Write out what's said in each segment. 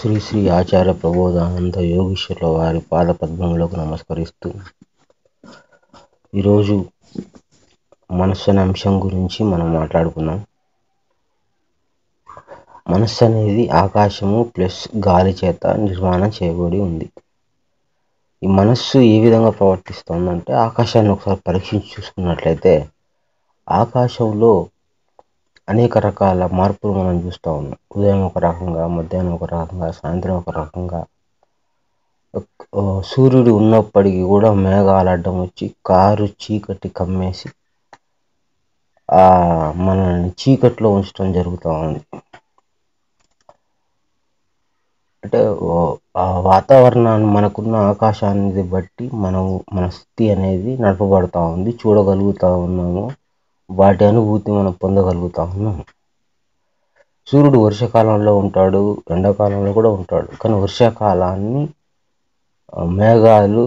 శ్రీ శ్రీ ఆచార్య ప్రబోధానంద యోగీశ్వరుల వారి పాద పద్మములకు నమస్కరిస్తూ ఈరోజు మనస్సు అనే అంశం గురించి మనం మాట్లాడుకున్నాం. మనస్సు అనేది ఆకాశము ప్లస్ గాలి చేత నిర్మాణం చేయబడి ఉంది. ఈ మనస్సు ఏ విధంగా ప్రవర్తిస్తుందంటే, ఆకాశాన్ని ఒకసారి పరీక్షించి చూసుకున్నట్లయితే ఆకాశంలో అనేక రకాల మార్పులు మనం చూస్తూ ఉన్నాం. ఉదయం ఒక రకంగా, మధ్యాహ్నం ఒక రకంగా, సాయంత్రం ఒక రకంగా. సూర్యుడు ఉన్నప్పటికీ కూడా మేఘాలు అడ్డం వచ్చి కారు చీకటి కమ్మేసి మనల్ని చీకట్లో ఉంచడం జరుగుతూ ఉంది. అంటే ఆ వాతావరణాన్ని, మనకున్న ఆకాశాన్ని బట్టి మన స్థితి అనేది నడపబడతా ఉంది, చూడగలుగుతూ ఉన్నాము, వాటి అనుభూతి మనం పొందగలుగుతా ఉన్నాము. సూర్యుడు వర్షాకాలంలో ఉంటాడు, ఎండాకాలంలో కూడా ఉంటాడు. కానీ వర్షాకాలాన్ని మేఘాలు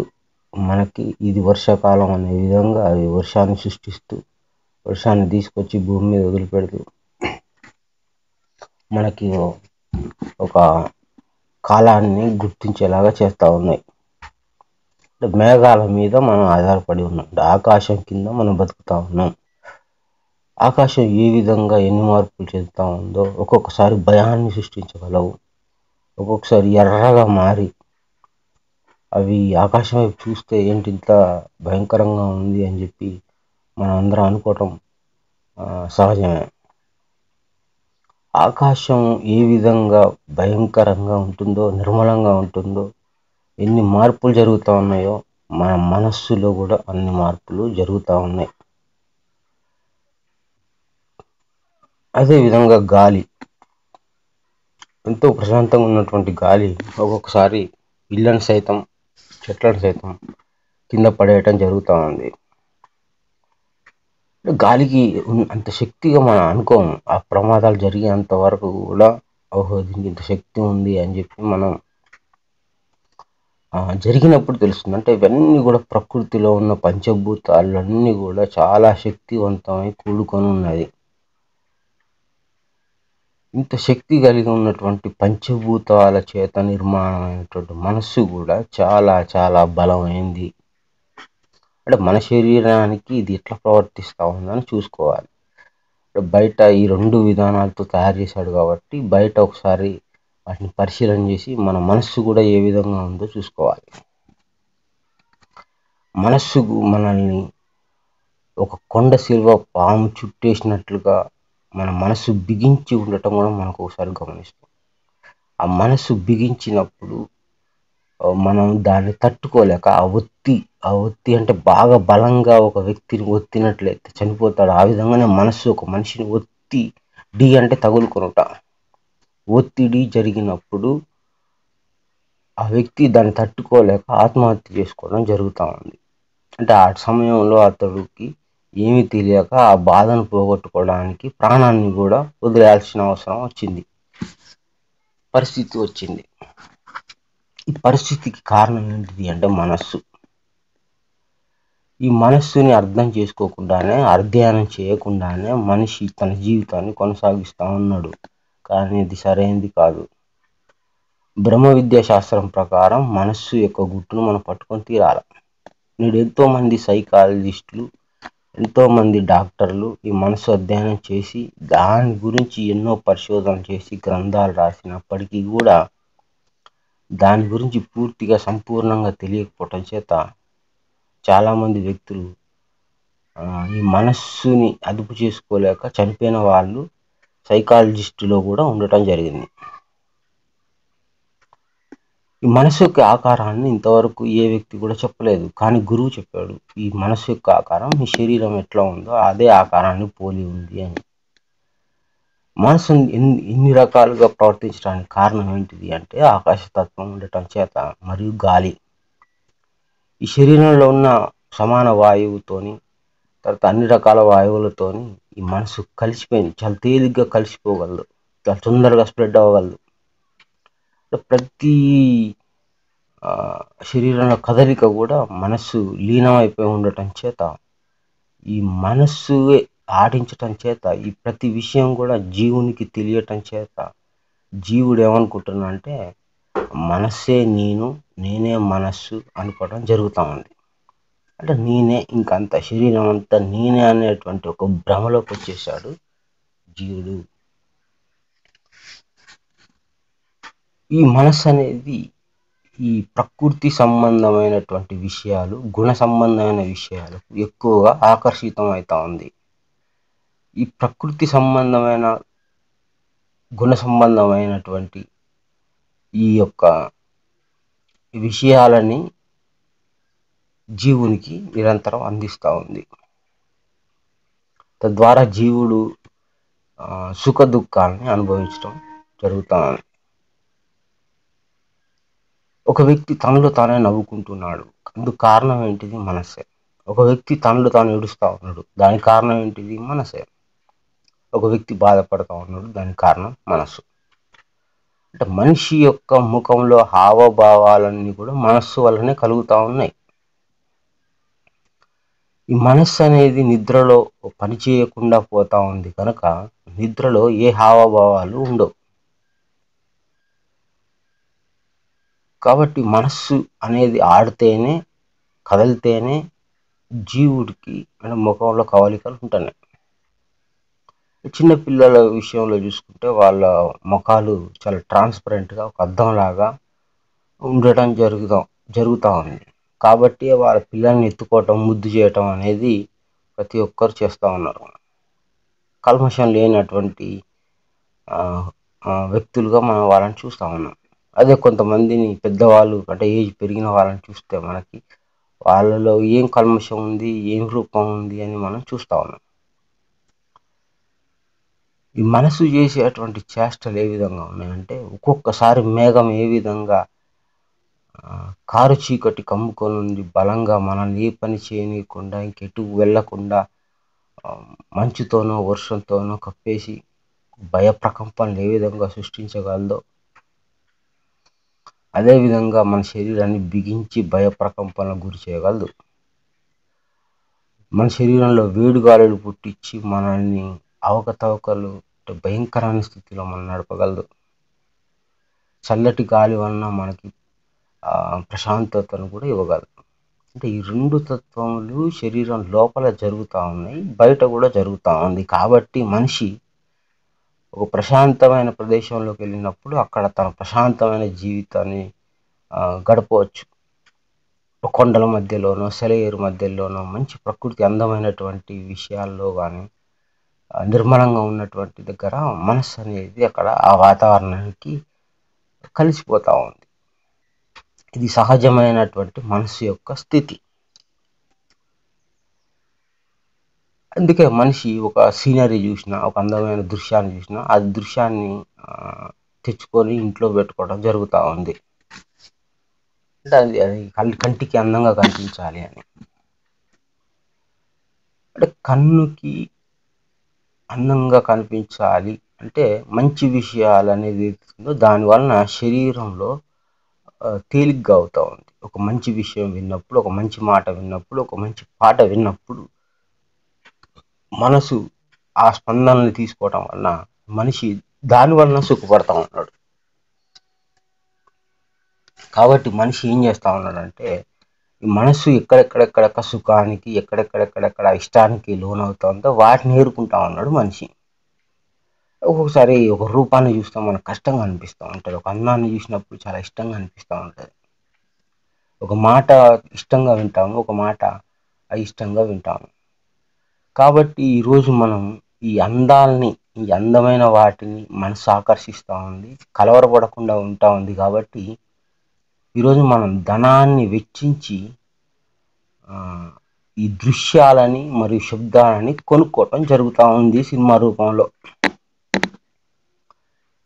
మనకి ఇది వర్షాకాలం అనే విధంగా అవి వర్షాన్ని సృష్టిస్తూ, వర్షాన్ని తీసుకొచ్చి భూమి మీద వదిలిపెడుతూ మనకి ఒక కాలాన్ని గుర్తించేలాగా చేస్తూ ఉన్నాయి. మేఘాల మీద మనం ఆధారపడి ఉన్నాం. ఆకాశం కింద మనం బతుకుతా ఉన్నాం. ఆకాశం ఏ విధంగా ఎన్ని మార్పులు చెందుతూ ఉందో, ఒక్కొక్కసారి భయాన్ని సృష్టించగలవు, ఒక్కొక్కసారి ఎర్రగా మారి అవి ఆకాశం వైపు చూస్తే ఏంటి ఇంత భయంకరంగా ఉంది అని చెప్పి మనం అందరం అనుకోవటం సహజమే. ఆకాశం ఏ విధంగా భయంకరంగా ఉంటుందో, నిర్మలంగా ఉంటుందో, ఎన్ని మార్పులు జరుగుతూ ఉన్నాయో మన మనస్సులో కూడా అన్ని మార్పులు జరుగుతూ ఉన్నాయి. అదేవిధంగా గాలి, ఎంతో ప్రశాంతంగా ఉన్నటువంటి గాలి ఒక్కొక్కసారి ఇళ్ళను సైతం, చెట్లను సైతం కింద పడేయటం జరుగుతూ ఉంది. గాలికి అంత శక్తిగా మనం అనుకోము. ఆ ప్రమాదాలు జరిగేంత వరకు కూడా ఓహో దీనికి ఇంత శక్తి ఉంది అని చెప్పి మనం జరిగినప్పుడు తెలుస్తుంది. అంటే ఇవన్నీ కూడా ప్రకృతిలో ఉన్న పంచభూతాలన్నీ కూడా చాలా శక్తివంతమై కూడుకొని ఉన్నది. ఇంత శక్తి కలిగి ఉన్నటువంటి పంచభూతాల చేత నిర్మాణమైనటువంటి మనస్సు కూడా చాలా చాలా బలమైంది. అంటే మన శరీరానికి ఇది ఎట్లా ప్రవర్తిస్తూ ఉందని చూసుకోవాలి. బయట ఈ రెండు విధానాలతో తయారు చేశాడు కాబట్టి బయట ఒకసారి వాటిని పరిశీలన చేసి మన మనస్సు కూడా ఏ విధంగా ఉందో చూసుకోవాలి. మనస్సు మనల్ని ఒక కొండ శిల్వ పాము చుట్టేసినట్లుగా మన మనస్సు బిగించి ఉండటం కూడా మనకు ఒకసారి గమనిస్తాం. ఆ మనస్సు బిగించినప్పుడు మనం దాన్ని తట్టుకోలేక ఆ ఒత్తి అంటే బాగా బలంగా ఒక వ్యక్తిని ఒత్తినట్లయితే చనిపోతాడు. ఆ విధంగానే మనస్సు ఒక మనిషిని ఒత్తిడి అంటే తగులుకొనుట, ఒత్తిడి జరిగినప్పుడు ఆ వ్యక్తి దాన్ని తట్టుకోలేక ఆత్మహత్య చేసుకోవడం జరుగుతూ ఉంది. అంటే ఆ సమయంలో అతడికి ఏమీ తెలియక ఆ బాధను పోగొట్టుకోవడానికి ప్రాణాన్ని కూడా వదిలేయాల్సిన అవసరం పరిస్థితి వచ్చింది. ఈ పరిస్థితికి కారణం ఏంటిది అంటే మనస్సు. ఈ మనస్సుని అర్థం చేసుకోకుండానే, అధ్యయనం చేయకుండానే మనిషి తన జీవితాన్ని కొనసాగిస్తూ ఉన్నాడు. కానీ ఇది సరైనది కాదు. బ్రహ్మ విద్యా శాస్త్రం ప్రకారం మనస్సు యొక్క గుట్టును మనం పట్టుకొని తీరాలి. నేడు ఎంతోమంది సైకాలజిస్టులు, ఎంతోమంది డాక్టర్లు ఈ మనసు అధ్యయనం చేసి దాని గురించి ఎన్నో పరిశోధన చేసి గ్రంథాలు రాసినప్పటికీ కూడా దాని గురించి పూర్తిగా సంపూర్ణంగా తెలియకపోవటం చేత చాలామంది వ్యక్తులు ఈ మనస్సుని అదుపు చేసుకోలేక చనిపోయిన వాళ్ళు సైకాలజిస్టులో కూడా ఉండటం జరిగింది. ఈ మనసు యొక్క ఆకారాన్ని ఇంతవరకు ఏ వ్యక్తి కూడా చెప్పలేదు, కానీ గురువు చెప్పాడు. ఈ మనసు యొక్క ఆకారం మీ శరీరం ఎట్లా ఉందో అదే ఆకారాన్ని పోలి ఉంది అని. మనసు ఇన్ని రకాలుగా ప్రవర్తించడానికి కారణం ఏంటిది అంటే ఆకాశతత్వం ఉండటం చేత మరియు గాలి. ఈ శరీరంలో ఉన్న సమాన వాయువుతోని, తర్వాత అన్ని రకాల వాయువులతోని ఈ మనసు కలిసిపోయింది. చాలా తేలిగ్గా కలిసిపోగలదు, చాలా తొందరగా స్ప్రెడ్ అవ్వగలదు. ప్రతి శరీరంలో కదలిక కూడా మనస్సు లీనమైపోయి ఉండటం చేత, ఈ మనస్సు ఆడించటం చేత ఈ ప్రతి విషయం కూడా జీవునికి తెలియటం చేత జీవుడు ఏమనుకుంటున్నా అంటే మనస్సే నేను, నేనే మనస్సు అనుకోవడం జరుగుతూ ఉంది. అంటే నేనే ఇంకంత శరీరం అంతా నేనే అనేటువంటి ఒక భ్రమలోకి వచ్చేసాడు జీవుడు. ఈ మనస్సు అనేది ఈ ప్రకృతి సంబంధమైనటువంటి విషయాలు, గుణ సంబంధమైన విషయాలు ఎక్కువగా ఆకర్షితం అవుతా ఉంది. ఈ ప్రకృతి సంబంధమైన, గుణ సంబంధమైనటువంటి ఈ యొక్క విషయాలని జీవునికి నిరంతరం అందిస్తూ ఉంది. తద్వారా జీవుడు సుఖ దుఃఖాలని అనుభవించడం జరుగుతూ ఉంది. ఒక వ్యక్తి తనలో తానే నవ్వుకుంటున్నాడు, అందుకు కారణం ఏంటిది? మనసే. ఒక వ్యక్తి తనలో తాను ఏడుస్తూ ఉన్నాడు, దానికి కారణం ఏంటిది? మనసే. ఒక వ్యక్తి బాధపడుతూ ఉన్నాడు, దానికి కారణం మనస్సు. అంటే మనిషి యొక్క ముఖంలో హావభావాలన్నీ కూడా మనస్సు వల్లనే కలుగుతూ ఉన్నాయి. ఈ మనస్సు అనేది నిద్రలో పని చేయకుండా పోతా ఉంది కనుక నిద్రలో ఏ హావభావాలు ఉండవు. కాబట్టి మనస్సు అనేది ఆడితేనే, కదిలితేనే జీవుడికి ముఖంలో కవలికలు ఉంటున్నాయి. చిన్నపిల్లల విషయంలో చూసుకుంటే వాళ్ళ ముఖాలు చాలా ట్రాన్స్పరెంట్గా ఒక అద్దంలాగా ఉండటం జరుగుతూ ఉంది. కాబట్టి వాళ్ళ పిల్లల్ని ఎత్తుకోవటం, ముద్దు చేయటం అనేది ప్రతి ఒక్కరు చేస్తూ ఉన్నారు. కల్మషం లేనటువంటి వ్యక్తులుగా మనం వాళ్ళని చూస్తూ ఉన్నాం. అదే కొంతమందిని పెద్దవాళ్ళు అంటే ఏజ్ పెరిగిన వాళ్ళని చూస్తే మనకి వాళ్ళలో ఏం కల్మషం ఉంది, ఏం రూపం ఉంది అని మనం చూస్తూ ఉన్నాం. ఈ మనసు చేసేటువంటి చేష్టలు ఏ విధంగా ఉన్నాయంటే, ఒక్కొక్కసారి మేఘం ఏ విధంగా కారు చీకటి కమ్ముకొని ఉంది బలంగా మనల్ని ఏ పని చేయనీయకుండా, ఇంకెటు వెళ్లకుండా మంచుతోనో వర్షంతోనో కప్పేసి భయ ప్రకంపనలు ఏ విధంగా సృష్టించగలదో, అదేవిధంగా మన శరీరాన్ని బిగించి భయ ప్రకంపనలకు గురి చేయగలదు. మన శరీరంలో వేడిగాలులు పుట్టించి మనల్ని అవకతవకలు భయంకరమైన స్థితిలో మనం నడపగలదు. చల్లటి గాలి వలన మనకి ప్రశాంతతను కూడా ఇవ్వగలదు. అంటే ఈ రెండు తత్వములు శరీరం లోపల జరుగుతూ ఉన్నాయి, బయట కూడా జరుగుతూ ఉంది. కాబట్టి మనిషి ఒక ప్రశాంతమైన ప్రదేశంలోకి వెళ్ళినప్పుడు అక్కడ తన ప్రశాంతమైన జీవితాన్ని గడపవచ్చు. కొండల మధ్యలోనో, సెలయేరు మధ్యలోనో, మంచి ప్రకృతి అందమైనటువంటి విషయాల్లో కానీ, నిర్మలంగా ఉన్నటువంటి దగ్గర మనస్సు అనేది అక్కడ ఆ వాతావరణానికి కలిసిపోతూ ఉంది. ఇది సహజమైనటువంటి మనస్సు యొక్క స్థితి. అందుకే మనిషి ఒక సీనరీ చూసినా, ఒక అందమైన దృశ్యాన్ని చూసినా, ఆ దృశ్యాన్ని తెచ్చుకొని ఇంట్లో పెట్టుకోవడం జరుగుతూ ఉంది. అంటే అది కంటికి అందంగా కనిపించాలి అని. అంటే కన్నుకి అందంగా కనిపించాలి అంటే మంచి విషయాలు అనేది దానివలన శరీరంలో తేలిగ్గా అవుతూ ఉంది. ఒక మంచి విషయం విన్నప్పుడు, ఒక మంచి మాట విన్నప్పుడు, ఒక మంచి పాట విన్నప్పుడు మనసు ఆ స్పందనని తీసుకోవటం వలన మనిషి దాని వలన సుఖపడతా ఉన్నాడు. కాబట్టి మనిషి ఏం చేస్తూ ఉన్నాడంటే, ఈ మనస్సు ఎక్కడెక్కడెక్కడ సుఖానికి, ఎక్కడెక్కడెక్కడెక్కడ ఇష్టానికి లోనవుతా ఉందో వాటిని ఏరుకుంటా ఉన్నాడు మనిషి. ఒక్కొక్కసారి ఒక రూపాన్ని చూస్తాం మనకు కష్టంగా అనిపిస్తూ ఉంటుంది, ఒక అందాన్ని చూసినప్పుడు చాలా ఇష్టంగా అనిపిస్తూ ఉంటుంది, ఒక మాట ఇష్టంగా వింటాము, ఒక మాట అయిష్టంగా వింటాము. కాబట్టి ఈరోజు మనం ఈ అందాల్ని, ఈ అందమైన వాటిని మనసు ఆకర్షిస్తూ ఉంది, కలవరపడకుండా ఉంటా ఉంది. కాబట్టి ఈరోజు మనం ధనాన్ని వెచ్చించి ఈ దృశ్యాలని మరియు శబ్దాలని కొనుక్కోవటం జరుగుతూ ఉంది సినిమా రూపంలో.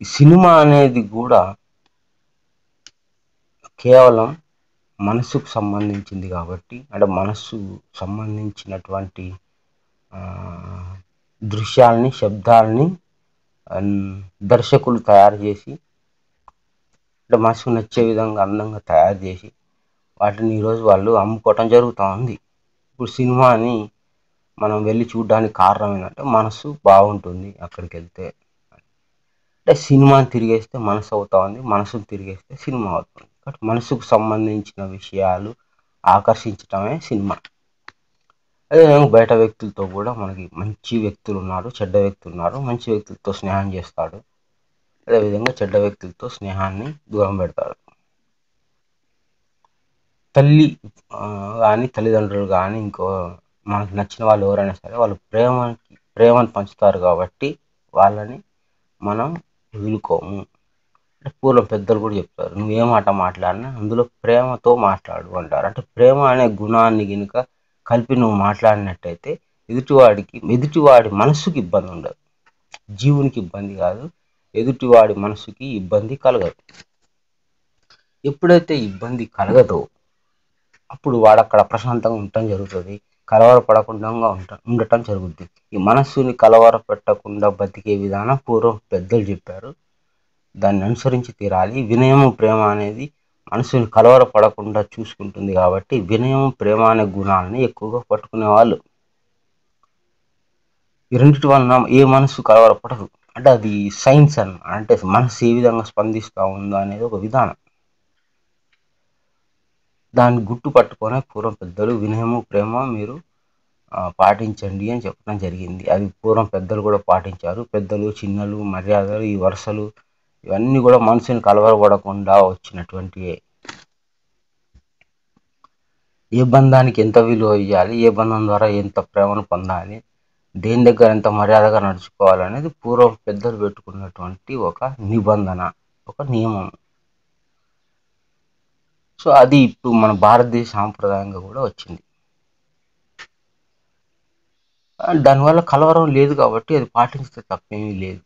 ఈ సినిమా అనేది కూడా కేవలం మనస్సుకు సంబంధించింది కాబట్టి, అంటే మనస్సు సంబంధించినటువంటి దృశ్యాలని, శబ్దాలని దర్శకులు తయారు చేసి, అంటే మనసుకు నచ్చే విధంగా అందంగా తయారు చేసి వాటిని ఈరోజు వాళ్ళు అమ్ముకోవటం జరుగుతూ ఉంది. ఇప్పుడు సినిమాని మనం వెళ్ళి చూడడానికి కారణం ఏంటంటే మనసు బాగుంటుంది అక్కడికి వెళ్తే. అంటే సినిమాని తిరిగేస్తే మనసు అవుతా ఉంది, మనసును తిరిగేస్తే సినిమా అవుతుంది. కాబట్టి మనసుకు సంబంధించిన విషయాలు ఆకర్షించటమే సినిమా. అదేవిధంగా బయట వ్యక్తులతో కూడా మనకి మంచి వ్యక్తులు ఉన్నారు, చెడ్డ వ్యక్తులు ఉన్నారు. మంచి వ్యక్తులతో స్నేహం చేస్తాడు, అదేవిధంగా చెడ్డ వ్యక్తులతో స్నేహాన్ని దూరం పెడతాడు. తల్లి కానీ తల్లిదండ్రులు కానీ ఇంకో మనకు నచ్చిన వాళ్ళు ఎవరైనా సరే వాళ్ళు ప్రేమను పంచుతారు కాబట్టి వాళ్ళని మనం వదులుకోము. అంటే పూర్వం పెద్దలు కూడా చెప్తారు, నువ్వే మాట మాట్లాడినా అందులో ప్రేమతో మాట్లాడు అంటారు. అంటే ప్రేమ అనే గుణాన్ని కనుక కలిపి నువ్వు మాట్లాడినట్టయితే ఎదుటివాడి మనస్సుకి ఇబ్బంది ఉండదు, జీవునికి ఇబ్బంది కాదు, ఎదుటివాడి మనస్సుకి ఇబ్బంది కలగదు. ఎప్పుడైతే ఇబ్బంది కలగదో అప్పుడు వాడు అక్కడ ప్రశాంతంగా ఉండటం జరుగుతుంది, కలవరపడకుండా ఉండటం జరుగుద్ది. ఈ మనస్సుని కలవర పెట్టకుండా బతికే విధానం పూర్వం పెద్దలు చెప్పారు, దాన్ని అనుసరించి తీరాలి. వినయము ప్రేమ అనేది మనసుని కలవరపడకుండా చూసుకుంటుంది కాబట్టి వినయం ప్రేమ అనే గుణాలని ఎక్కువగా పట్టుకునే వాళ్ళు. ఈ రెండిటి వలన ఏ మనసు కలవరపడదు. అంటే అది సైన్స్ అంటే మనసు ఏ విధంగా స్పందిస్తూ ఉందో అనేది ఒక విధానం. దాన్ని గుట్టు పట్టుకొని పూర్వం పెద్దలు వినయము ప్రేమ మీరు పాటించండి అని చెప్పడం జరిగింది. అది పూర్వం పెద్దలు కూడా పాటించారు. పెద్దలు చిన్నలు మర్యాదలు ఈ వరుసలు ఇవన్నీ కూడా మనసుని కలవరపడకుండా వచ్చినటువంటివే. ఏ బంధానికి ఎంత విలువ ఇవ్వాలి, ఏ బంధం ద్వారా ఎంత ప్రేమను పొందాలి, దేని దగ్గర ఎంత మర్యాదగా నడుచుకోవాలనేది పూర్వం పెద్దలు పెట్టుకున్నటువంటి ఒక నిబంధన, ఒక నియమం. సో అది ఇప్పుడు మన భారతదేశ సాంప్రదాయంగా కూడా వచ్చింది. దానివల్ల కలవరం లేదు కాబట్టి అది పాటించితే తప్పేమీ లేదు.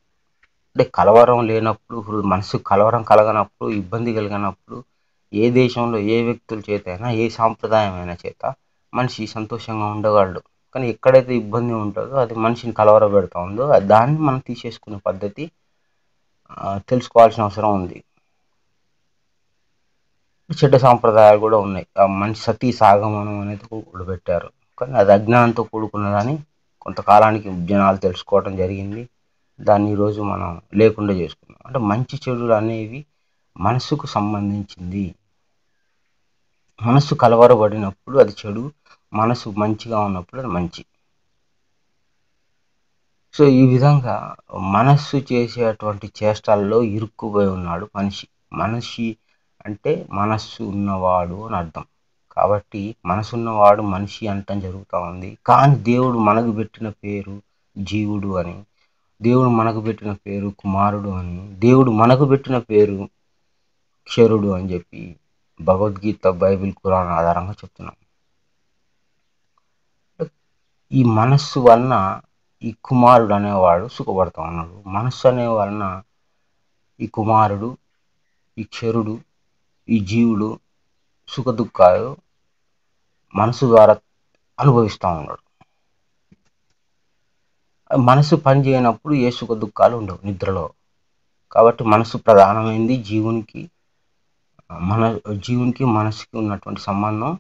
అంటే కలవరం లేనప్పుడు, మనసుకు కలవరం కలగనప్పుడు, ఇబ్బంది కలిగినప్పుడు ఏ దేశంలో ఏ వ్యక్తుల చేత అయినా ఏ సాంప్రదాయమైన చేత మనిషి సంతోషంగా ఉండగలడు. కానీ ఎక్కడైతే ఇబ్బంది ఉంటుందో అది మనిషిని కలవర పెడతా ఉందో దాన్ని మనం తీసేసుకునే పద్ధతి తెలుసుకోవాల్సిన అవసరం ఉంది. చెడ్డ సాంప్రదాయాలు కూడా ఉన్నాయి. మనిషి సతీ సాగమనం అనేది కూడా పెట్టారు, కానీ అది అజ్ఞానంతో కూడుకున్నదని కొంతకాలానికి జనాలు తెలుసుకోవడం జరిగింది. దాన్ని ఈరోజు మనం లేకుండా చేసుకున్నాం. అంటే మంచి చెడులు అనేవి మనసుకు సంబంధించింది. మనసు కలవరబడినప్పుడు అది చెడు, మనసు మంచిగా ఉన్నప్పుడు అది మంచి. సో ఈ విధంగా మనస్సు చేసేటువంటి చేష్టల్లో ఇరుక్కుపోయి ఉన్నాడు మనిషి. మనిషి అంటే మనస్సు ఉన్నవాడు అని అర్థం. కాబట్టి మనసున్నవాడు మనిషి అంటం జరుగుతూ ఉంది. కానీ దేవుడు మనకు పెట్టిన పేరు జీవుడు అని, దేవుడు మనకు పెట్టిన పేరు కుమారుడు అని, దేవుడు మనకు పెట్టిన పేరు క్షరుడు అని చెప్పి భగవద్గీత, బైబిల్, ఖురాన్ ఆధారంగా చెప్తున్నాం. ఈ మనస్సు వలన ఈ కుమారుడు అనేవాడు సుఖపడతా ఉన్నాడు. మనస్సు అనే వలన ఈ కుమారుడు, ఈ క్షరుడు, ఈ జీవుడు సుఖ దుఃఖాలు మనసు ద్వారా అనుభవిస్తూ ఉన్నాడు. మనసు పని చేయనప్పుడు ఏ సుఖ దుఃఖాలు ఉండవు నిద్రలో. కాబట్టి మనసు ప్రధానమైంది. జీవునికి మనసుకి ఉన్నటువంటి సంబంధం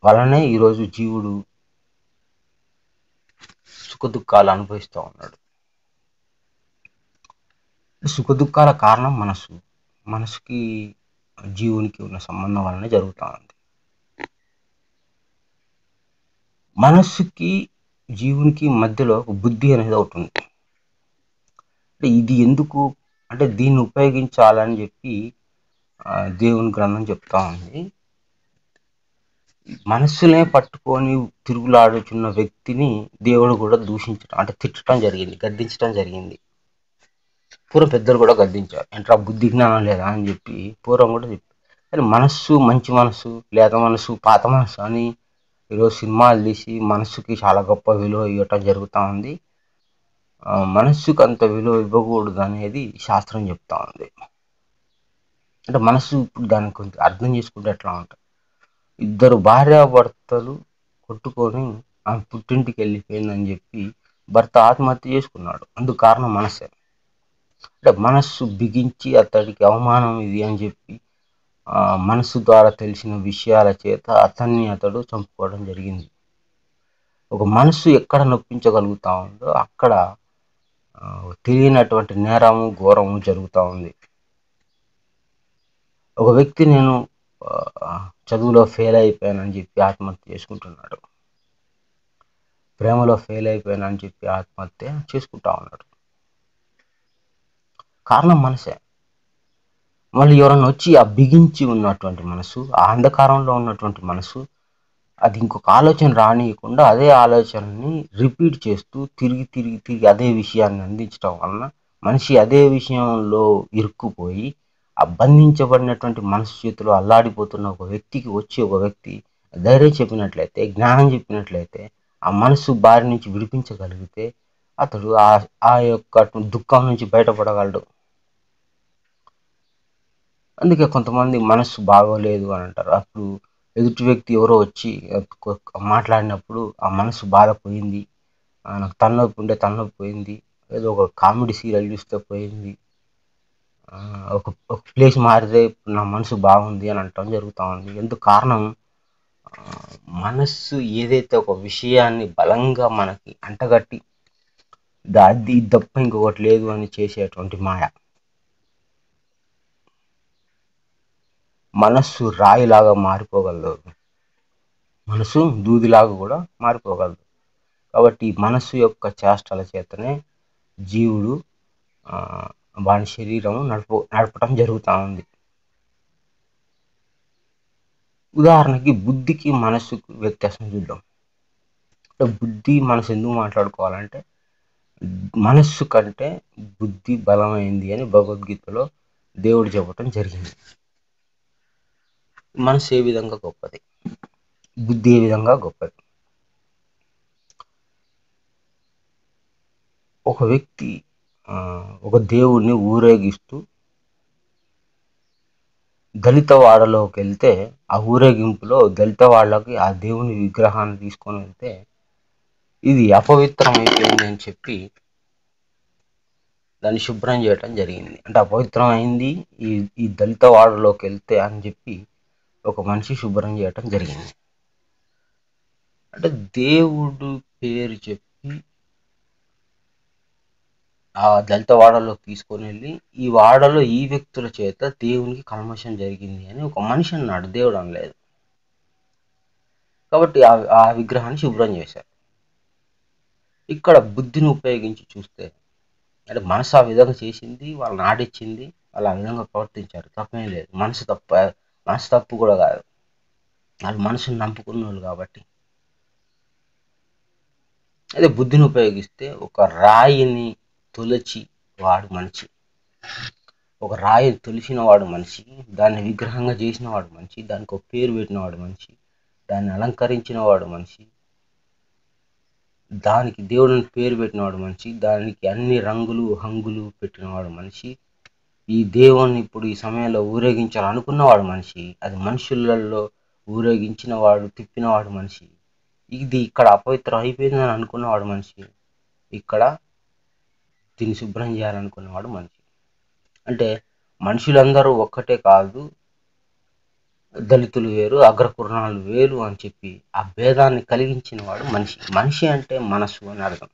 వలనే ఈరోజు జీవుడు సుఖ దుఃఖాలు అనుభవిస్తూ ఉన్నాడు. సుఖ దుఃఖాల కారణం మనసుకి జీవునికి ఉన్న సంబంధం వలనే జరుగుతూ ఉంది. మనస్సుకి జీవునికి మధ్యలో ఒక బుద్ధి అనేది ఒకటి ఉంది. అంటే ఇది ఎందుకు అంటే దీన్ని ఉపయోగించాలని చెప్పి దేవుని గ్రంథం చెప్తా ఉంది. మనస్సునే పట్టుకొని తిరుగులాడుచున్న వ్యక్తిని దేవుడు కూడా దూషించడం అంటే తిట్టడం జరిగింది, గద్దించడం జరిగింది. పూర్వం పెద్దలు కూడా గద్దించారు, ఏంట్రా బుద్ధి జ్ఞానం లేదా అని చెప్పి పూర్వం కూడా చెప్పారు. కానీ మనస్సు మంచి మనసు, లేత మనసు, పాత మనసు అని ఈరోజు సినిమాలు తీసి మనస్సుకి చాలా గొప్ప విలువ ఇవ్వటం జరుగుతూ ఉంది. మనస్సుకు అంత విలువ ఇవ్వకూడదు అనేది శాస్త్రం చెప్తా ఉంది. అంటే మనస్సు ఇప్పుడు దానికి కొంచెం అర్థం చేసుకుంటే ఎట్లా ఉంటుంది, ఇద్దరు భార్యాభర్తలు కొట్టుకొని ఆమె పుట్టింటికి వెళ్ళిపోయిందని చెప్పి భర్త ఆత్మహత్య చేసుకున్నాడు. అందుకు కారణం మనసే. అంటే మనస్సు బిగించి అతడికి అవమానం ఇది అని చెప్పి మనస్సు ద్వారా తెలిసిన విషయాల చేత అతడు చంపుకోవడం జరిగింది. ఒక మనస్సు ఎక్కడ నొప్పించగలుగుతా ఉందో అక్కడ తెలియనటువంటి నేరము ఘోరము జరుగుతూ ఉంది. ఒక వ్యక్తి నేను చదువులో ఫెయిల్ అయిపోయానని చెప్పి ఆత్మహత్య చేసుకుంటున్నాడు. ప్రేమలో ఫెయిల్ అయిపోయానని చెప్పి ఆత్మహత్య చేసుకుంటా ఉన్నాడు. కారణం మనసే. మళ్ళీ ఎవరన్నా వచ్చి ఆ బిగించి ఉన్నటువంటి మనసు, ఆ అంధకారంలో ఉన్నటువంటి మనసు, అది ఇంకొక ఆలోచన రానియకుండా అదే ఆలోచనని రిపీట్ చేస్తూ తిరిగి అదే విషయాన్ని అందించడం వలన మనిషి అదే విషయంలో ఇరుక్కుపోయి ఆ బంధించబడినటువంటి మనసు చేతిలో అల్లాడిపోతున్న ఒక వ్యక్తికి వచ్చి ఒక వ్యక్తి ధైర్యం చెప్పినట్లయితే, జ్ఞానం చెప్పినట్లయితే, ఆ మనసు బారి నుంచి విడిపించగలిగితే అతడు ఆ యొక్క దుఃఖం నుంచి బయటపడగలడు. అందుకే కొంతమంది మనస్సు బాగోలేదు అని అంటారు. అప్పుడు ఎదుటి వ్యక్తి ఎవరో వచ్చి మాట్లాడినప్పుడు ఆ మనసు బాధపోయింది, నాకు తలనొప్పి ఉంటే తలనొప్పి పోయింది, ఏదో ఒక కామెడీ సీరియల్ చూస్తే పోయింది, ఒక ప్లేస్ మారితే నా మనసు బాగుంది అని అనటం జరుగుతూ ఉంది. ఎందుకు కారణం, మనస్సు ఏదైతే ఒక విషయాన్ని బలంగా మనకి అంటగట్టి అది తప్ప ఇంకొకటి లేదు అని చేసేటువంటి మాయ. మనస్సు రాయిలాగా మారిపోగలదు, మనసు దూదిలాగా కూడా మారిపోగలదు. కాబట్టి మనస్సు యొక్క చేష్టల చేతనే జీవుడు వాని శరీరం నడపటం జరుగుతూ ఉంది. ఉదాహరణకి బుద్ధికి మనస్సుకు వ్యత్యాసం చూద్దాం. బుద్ధి మనసు ఎందుకు మాట్లాడుకోవాలంటే, మనస్సు కంటే బుద్ధి బలమైంది అని భగవద్గీతలో దేవుడు చెప్పటం జరిగింది. మనసు ఏ విధంగా గొప్పది, బుద్ధి ఏ విధంగా గొప్పది. ఒక వ్యక్తి ఒక దేవుడిని ఊరేగిస్తూ దళిత వాడలోకి వెళ్తే, ఆ ఊరేగింపులో దళిత వాళ్ళకి ఆ దేవుని విగ్రహాన్ని తీసుకొని వెళ్తే ఇది అపవిత్రం అయిపోయింది అని చెప్పి దాన్ని శుభ్రం చేయటం జరిగింది. అంటే అపవిత్రం అయింది ఈ దళిత వాడలోకి వెళ్తే అని చెప్పి ఒక మనిషి శుభ్రం చేయటం జరిగింది. అంటే దేవుడు పేరు చెప్పి ఆ దళిత వాడలోకి తీసుకొని వెళ్ళి ఈ వాడలో ఈ వ్యక్తుల చేత దేవునికి కల్మషం జరిగింది అని ఒక మనిషి అన్నాడు, దేవుడు అనలేదు. కాబట్టి ఆ విగ్రహాన్ని శుభ్రం చేశారు. ఇక్కడ బుద్ధిని ఉపయోగించి చూస్తే, అంటే మనసు ఆ విధంగా చేసింది, వాళ్ళని ఆడిచ్చింది, వాళ్ళు ఆ విధంగా ప్రవర్తించారు, తప్పేం లేదు. మనసు తప్పు కూడా కాదు, వాళ్ళు మనసుని నమ్ముకున్న వాళ్ళు కాబట్టి. అదే బుద్ధిని ఉపయోగిస్తే ఒక రాయిని తొలచి వాడు మనిషి, ఒక రాయిని తొలిచిన వాడు మనిషి, దాన్ని విగ్రహంగా చేసిన వాడు మనిషి, దానికి ఒక పేరు పెట్టిన వాడు మనిషి, దాన్ని అలంకరించిన వాడు మనిషి, దానికి దేవుడిని పేరు పెట్టినవాడు మనిషి, దానికి అన్ని రంగులు హంగులు పెట్టినవాడు మనిషి, ఈ దేవుణ్ణి ఇప్పుడు ఈ సమయంలో ఊరేగించాలనుకున్నవాడు మనిషి, అది మనుషులలో ఊరేగించిన వాడు తిప్పినవాడు మనిషి, ఇది ఇక్కడ అపవిత్రం అయిపోయిందని అనుకున్నవాడు మనిషి, ఇక్కడ దీన్ని శుభ్రం చేయాలనుకున్నవాడు మనిషి. అంటే మనుషులందరూ ఒక్కటే కాదు, దళితులు వేరు, అగ్రకుర్ణాలు వేరు అని చెప్పి ఆ భేదాన్ని కలిగించిన వాడు మనిషి. మనిషి అంటే మనసు అని అర్థం.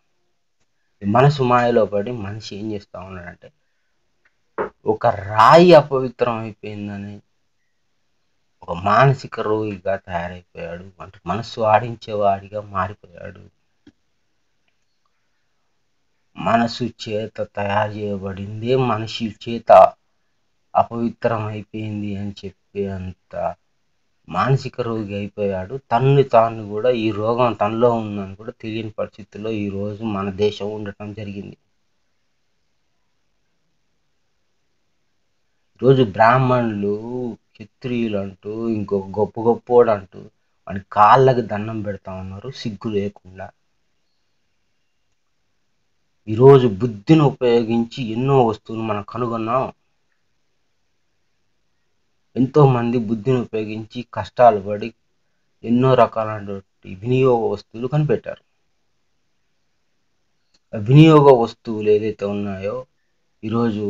మనసు మాయలో పడి మనిషి ఏం చేస్తా ఉన్నాడంటే, ఒక రాయి అపవిత్రం అయిపోయిందని ఒక మానసిక రోగిగా తయారైపోయాడు, అంటే మనస్సు ఆడించేవాడిగా మారిపోయాడు. మనసు చేత తయారు చేయబడిందే మనిషి చేత అపవిత్రం అయిపోయింది అని చెప్పే అంత మానసిక రోగి అయిపోయాడు. తనని తాను కూడా ఈ రోగం తనలో ఉందని కూడా తెలియని పరిస్థితుల్లో ఈరోజు మన దేశం ఉండటం జరిగింది. ఈరోజు బ్రాహ్మణులు, క్షత్రియులు అంటూ ఇంకొక గొప్పోడు అంటూ వాడి కాళ్ళకి దండం పెడతా ఉన్నారు సిగ్గు లేకుండా. ఈరోజు బుద్ధిని ఉపయోగించి ఎన్నో వస్తువులు మనం కనుగొన్నాం. ఎంతోమంది బుద్ధిని ఉపయోగించి కష్టాలు పడి ఎన్నో రకాలైనటువంటి వినియోగ వస్తువులు కనిపెట్టారు. వినియోగ వస్తువులు ఏదైతే ఉన్నాయో ఈరోజు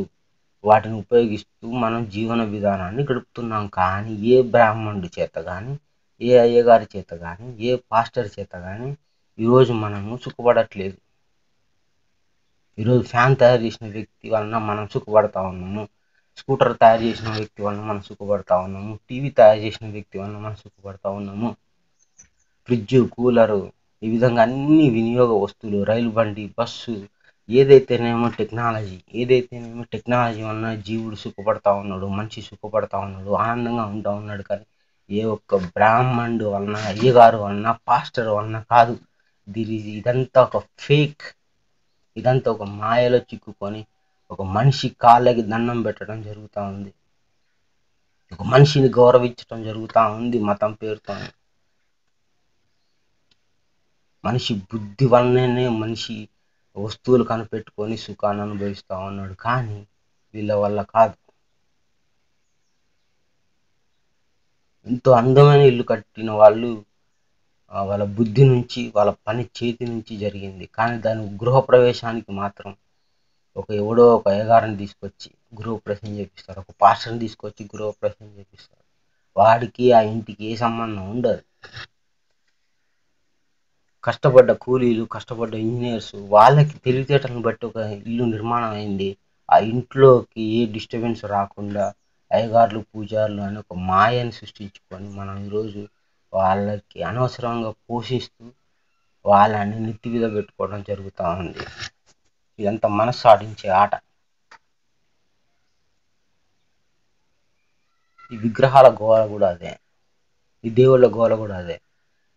వాటిని ఉపయోగిస్తూ మనం జీవన విధానాన్ని గడుపుతున్నాం. కానీ ఏ బ్రాహ్మణుడి చేత కానీ, ఏ అయ్యగారి చేత కానీ, ఏ పాస్టర్ చేత కానీ ఈరోజు మనము సుఖపడట్లేదు. ఈరోజు ఫ్యాన్ తయారు చేసిన వ్యక్తి వలన మనం సుఖపడతా ఉన్నాము. స్కూటర్ తయారు చేసిన వ్యక్తి వలన మనం సుఖపడతా ఉన్నాము. టీవీ తయారు చేసిన వ్యక్తి వలన మనం సుఖపడతా ఉన్నాము. ఫ్రిడ్జ్, కూలరు, ఈ విధంగా అన్ని వినియోగ వస్తువులు, రైలు బండి, బస్సు, ఏదైతేనేమో టెక్నాలజీ వలన జీవుడు సుఖపడతా ఉన్నాడు, మనిషి సుఖపడతా ఉన్నాడు, ఆనందంగా ఉంటా ఉన్నాడు. కానీ ఏ ఒక్క బ్రాహ్మణుడు వలన, అయ్యగారు వలన, పాస్టర్ వలన కాదు. ఇదంతా ఒక ఫేక్. ఇదంతా ఒక మాయలో చిక్కుకొని ఒక మనిషి కాళ్ళకి దండం పెట్టడం జరుగుతూ ఉంది. ఒక మనిషిని గౌరవించడం జరుగుతూ ఉంది మతం పేరుతో. మనిషి బుద్ధి వలననే మనిషి వస్తువులు కనిపెట్టుకొని సుఖాన్ని అనుభవిస్తూ ఉన్నాడు. కానీ వీళ్ళ వల్ల కాదు. ఎంతో అందమైన ఇల్లు కట్టిన వాళ్ళు వాళ్ళ బుద్ధి నుంచి, వాళ్ళ పని చేతి నుంచి జరిగింది. కానీ దాని గృహప్రవేశానికి మాత్రం ఎవడో ఒక అయ్యగారిని తీసుకొచ్చి గృహప్రవేశం చేపిస్తారు, ఒక పాస్టర్ని తీసుకొచ్చి గృహప్రవేశం చేపిస్తారు. వాడికి ఆ ఇంటికి ఏ సంబంధం ఉండదు. కష్టపడ్డ కూలీలు, కష్టపడ్డ ఇంజనీర్స్, వాళ్ళకి తెలివితేటలను బట్టి ఒక ఇల్లు నిర్మాణం అయింది. ఆ ఇంట్లోకి ఏ డిస్టర్బెన్స్ రాకుండా అయ్యగారులు, పూజారులు అని ఒక మాయని సృష్టించుకొని మనం ఈరోజు వాళ్ళకి అనవసరంగా పోషిస్తూ వాళ్ళని నెత్తి మీద పెట్టుకోవడం జరుగుతూ ఉంది. ఇదంతా మనసు ఆడించే ఆట. ఈ విగ్రహాల గోల కూడా అదే, ఈ దేవుళ్ళ గోల కూడా అదే,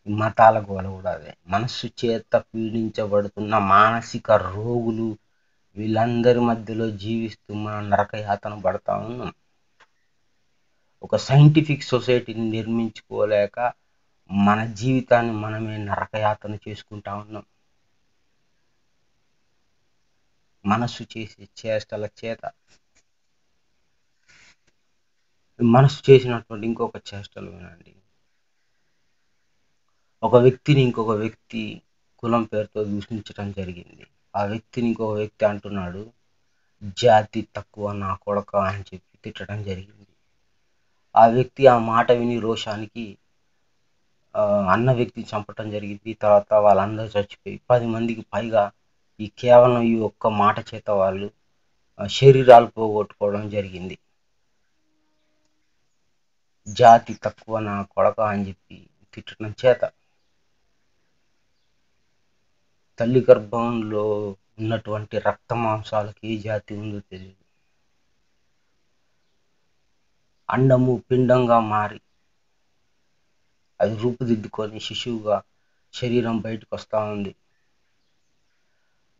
ఈ మతాల గోల కూడా అదే. మనస్సు చేత పీడించబడుతున్న మానసిక రోగులు వీళ్ళందరి మధ్యలో జీవిస్తూ మనం నరకయాతన పడతా ఉన్నాం. ఒక సైంటిఫిక్ సొసైటీని నిర్మించుకోలేక మన జీవితాన్ని మనమే నరకయాతన చేసుకుంటా ఉన్నాం. మనస్సు చేసే చేష్టల చేత. మనస్సు చేసినటువంటి ఇంకొక చేష్టలు వినండి. ఒక వ్యక్తిని ఇంకొక వ్యక్తి కులం పేరుతో దూషించడం జరిగింది. ఆ వ్యక్తిని ఇంకొక వ్యక్తి అంటున్నాడు, జాతి తక్కువ నా కొడక అని చెప్పి తిట్టడం జరిగింది. ఆ వ్యక్తి ఆ మాట విని రోషానికి అన్న వ్యక్తిని చంపటం జరిగింది. తర్వాత వాళ్ళందరూ చచ్చిపోయి 10 మందికి పైగా కేవలం ఈ ఒక్క మాట చేత వాళ్ళు శరీరాలు పోగొట్టుకోవడం జరిగింది. జాతి తక్కువ నా కొడక అని చెప్పి తిట్టడం చేత. తల్లి గర్భంలో ఉన్నటువంటి రక్త మాంసాలకి ఏ జాతి ఉందో తెలియదు. అండము పిండంగా మారి అది రూపుదిద్దుకొని శిశువుగా శరీరం బయటకు వస్తూ ఉంది.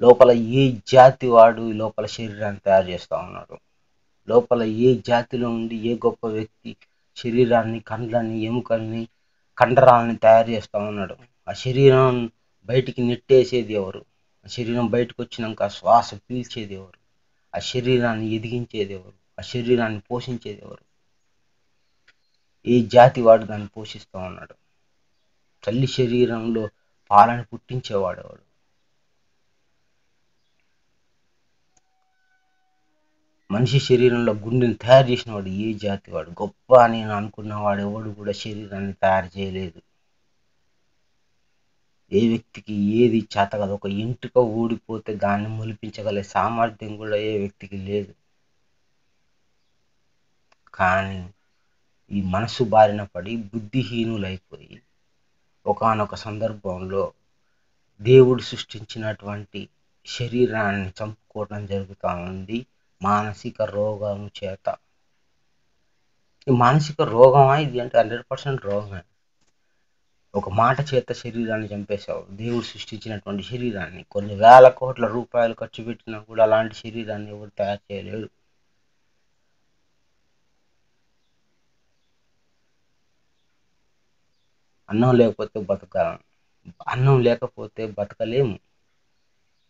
లోపల ఏ జాతి వాడు లోపల శరీరాన్ని తయారు చేస్తూ ఉన్నాడు. లోపల ఏ జాతిలో ఉండి ఏ గొప్ప వ్యక్తి శరీరాన్ని, కండ్లని, ఎముకల్ని, కండరాలని తయారు చేస్తూ ఉన్నాడు. ఆ శరీరం బయటికి నెట్టేసేది ఎవరు? ఆ శరీరం బయటకు వచ్చినాక శ్వాస పీల్చేది ఎవరు? ఆ శరీరాన్ని ఎదిగించేది ఎవరు? ఆ శరీరాన్ని పోషించేది ఎవరు? ఏ జాతి వాడు దాన్ని పోషిస్తూ ఉన్నాడు? తల్లి శరీరంలో పాలను పుట్టించేవాడు ఎవడు? మనిషి శరీరంలో గుండెని తయారు చేసిన వాడు ఏ జాతి వాడు? గొప్ప అని అనుకున్నవాడు ఎవడు కూడా శరీరాన్ని తయారు చేయలేదు. ఏ వ్యక్తికి ఏది చేత కాదు. ఒక ఎంటుక ఊడిపోతే దాన్ని మొలిపించగల సామర్థ్యం కూడా ఏ వ్యక్తికి లేదు. కానీ ఈ మనసు బారిన పడి బుద్ధిహీనులైపోయి ఒకానొక సందర్భంలో దేవుడు సృష్టించినటువంటి శరీరాన్ని చంపుకోవడం జరుగుతూ ఉంది మానసిక రోగం చేత. ఈ మానసిక రోగమా ఇది అంటే 100% రోగమే. ఒక మాట చేత శరీరాన్ని చంపేశావు. దేవుడు సృష్టించినటువంటి శరీరాన్ని కొన్ని వేల కోట్ల రూపాయలు ఖర్చు పెట్టినా కూడా అలాంటి శరీరాన్ని ఎవరు తయారు చేయలేడు. అన్నం లేకపోతే బతకగలం, అన్నం లేకపోతే బతకలేము,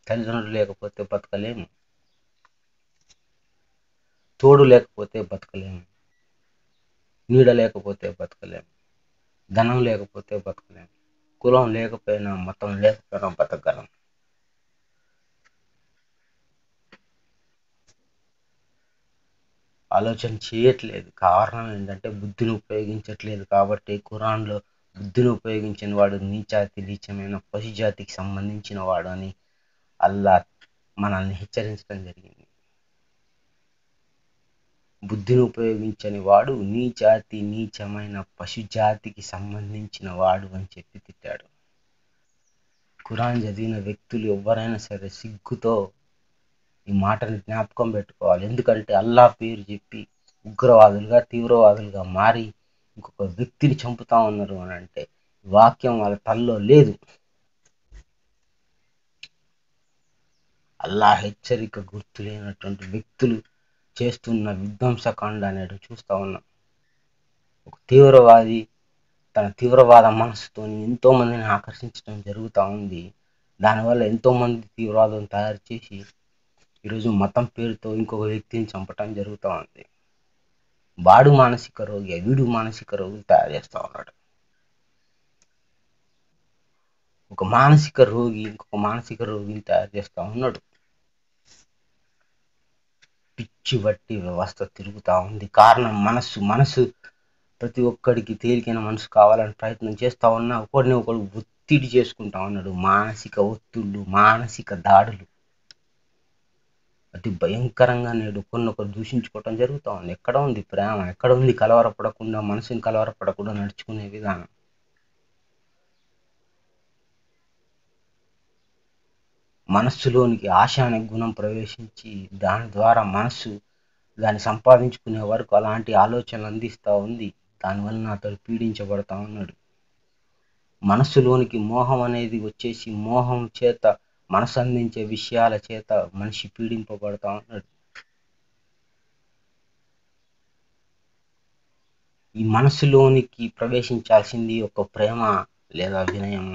తల్లిదండ్రులు లేకపోతే బతకలేము, తోడు లేకపోతే బతకలేము, నీడ లేకపోతే బతకలేము, ధనం లేకపోతే బతకలేము, కులం లేకపోయినా మతం లేకపోయినా బతకగలం. ఆలోచన చేయట్లేదు. కారణం ఏంటంటే బుద్ధిని ఉపయోగించట్లేదు. కాబట్టి ఖురాన్లో బుద్ధిని ఉపయోగించిన వాడు నీచాతి నీచమైన పశు జాతికి సంబంధించిన వాడు అని అల్లా మనల్ని హెచ్చరించడం జరిగింది. బుద్ధిని ఉపయోగించని వాడు నీచాతి నీచమైన పశుజాతికి సంబంధించిన వాడు అని చెప్పి తిట్టాడు. ఖురాన్ చదివిన వ్యక్తులు ఎవరైనా సరే సిగ్గుతో ఈ మాటని జ్ఞాపకం పెట్టుకోవాలి. ఎందుకంటే అల్లా పేరు చెప్పి ఉగ్రవాదులుగా తీవ్రవాదులుగా మారి ఇంకొక వ్యక్తిని చంపుతా ఉన్నారు అని అంటే వాక్యం వాళ్ళ తల్లో లేదు. అల్లా హెచ్చరిక గుర్తు లేనటువంటి వ్యక్తులు చేస్తున్న విధ్వంసకాండ అనేది చూస్తూ ఉన్నాం. ఒక తీవ్రవాది తన తీవ్రవాద మనసుతోని ఎంతో మందిని ఆకర్షించడం జరుగుతూ ఉంది. దానివల్ల ఎంతో మంది తీవ్రవాదం తయారు చేసి ఈరోజు మతం పేరుతో ఇంకొక వ్యక్తిని చంపటం జరుగుతూ ఉంది. వాడు మానసిక రోగి, వీడు మానసిక రోగులు తయారు చేస్తూ ఉన్నాడు. ఒక మానసిక రోగి ఇంకొక మానసిక రోగిని తయారు చేస్తూ ఉన్నాడు. పిచ్చి వట్టి వ్యవస్థ తిరుగుతూ ఉంది. కారణం మనసు ప్రతి ఒక్కడికి తేలికైన మనసు కావాలని ప్రయత్నం చేస్తూ ఉన్నా ఒకడిని ఒకడు ఒత్తిడి చేసుకుంటా ఉన్నాడు. మానసిక ఒత్తిళ్ళు, మానసిక దాడులు అతి భయంకరంగా నేడు ఒకరినొకరు దూషించుకోవటం జరుగుతూ ఉంది. ఎక్కడ ఉంది ప్రేమ? ఎక్కడ ఉంది కలవరపడకుండా, మనసుని కలవరపడకుండా నడుచుకునే విధానం? మనస్సులోనికి ఆశ అనే గుణం ప్రవేశించి దాని ద్వారా మనస్సు దాన్ని సంపాదించుకునే వరకు అలాంటి ఆలోచనలు అందిస్తూ ఉంది. దానివల్ల అతడు పీడించబడతా ఉన్నాడు. మనస్సులోనికి మోహం అనేది వచ్చేసి మోహం చేత మనసు అందించే విషయాల చేత మనిషి పీడింపబడతా ఉన్నాడు. ఈ మనస్సులోనికి ప్రవేశించాల్సింది ఒక ప్రేమ లేదా వినయం.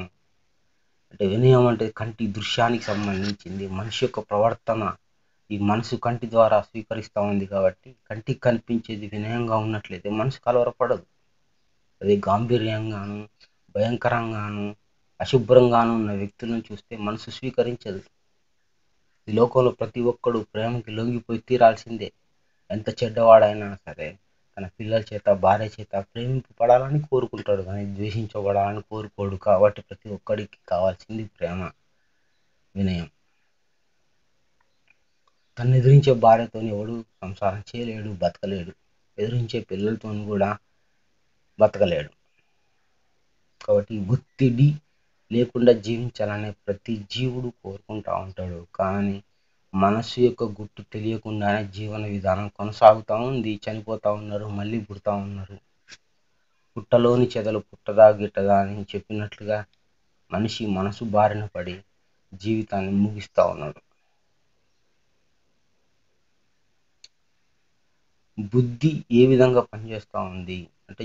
అంటే వినయం అంటే కంటి దృశ్యానికి సంబంధించింది. మనిషి యొక్క ప్రవర్తన ఈ మనసు కంటి ద్వారా స్వీకరిస్తూ ఉంది కాబట్టి కంటికి కనిపించేది వినయంగా ఉన్నట్లయితే మనసు కలవరపడదు. అది గాంభీర్యంగాను, భయంకరంగాను, అశుభ్రంగాను ఉన్న వ్యక్తులను చూస్తే మనసు స్వీకరించదు. ఈ లోకంలో ప్రతి ఒక్కడు ప్రేమకి లొంగిపోయి తీరాల్సిందే. ఎంత చెడ్డవాడైనా సరే తన పిల్లల చేత, భార్య చేత ప్రేమింపబడాలని కోరుకుంటాడు, కానీ ద్వేషించబడాలని కోరుకోడు. కాబట్టి ప్రతి ఒక్కడికి కావాల్సింది ప్రేమ, వినయం. తను ఎదిరించే భార్యతో ఎవడు సంసారం చేయలేడు, బతకలేడు. ఎదిరించే పిల్లలతో కూడా బతకలేడు. కాబట్టి ఒత్తిడి లేకుండా జీవించాలనే ప్రతి జీవుడు కోరుకుంటూ ఉంటాడు. కానీ మనస్సు యొక్క గుట్టు తెలియకుండానే జీవన విధానం కొనసాగుతూ ఉంది. చనిపోతూ ఉన్నారు, మళ్ళీ పుడతా ఉన్నారు. పుట్టలోని చెదలు పుట్టదా గిట్టదా అని చెప్పినట్లుగా మనిషి మనసు బారిన పడి జీవితాన్ని ముగిస్తూ ఉన్నాడు. బుద్ధి ఏ విధంగా పనిచేస్తూ ఉంది అంటే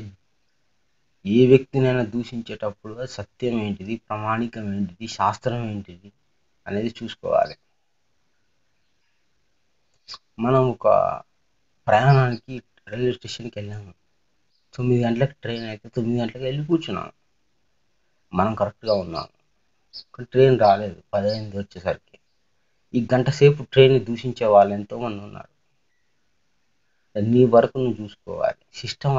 ఏ వ్యక్తినైనా దూషించేటప్పుడు సత్యం ఏంటిది, ప్రామాణికం ఏంటిది, శాస్త్రం ఏంటిది అనేది చూసుకోవాలి. మనం ఒక ప్రయాణానికి రైల్వే స్టేషన్కి వెళ్ళాము. 9 గంటలకు ట్రైన్ అయితే 9 గంటలకు వెళ్ళి కూర్చున్నాం. మనం కరెక్ట్గా ఉన్నాం. కానీ ట్రైన్ రాలేదు, 10 అయింది వచ్చేసరికి. ఈ గంట సేపు ట్రైన్ని దూషించే వాళ్ళు ఎంతోమంది ఉన్నారు. నీ వరకు నువ్వు చూసుకోవాలి. సిస్టమ్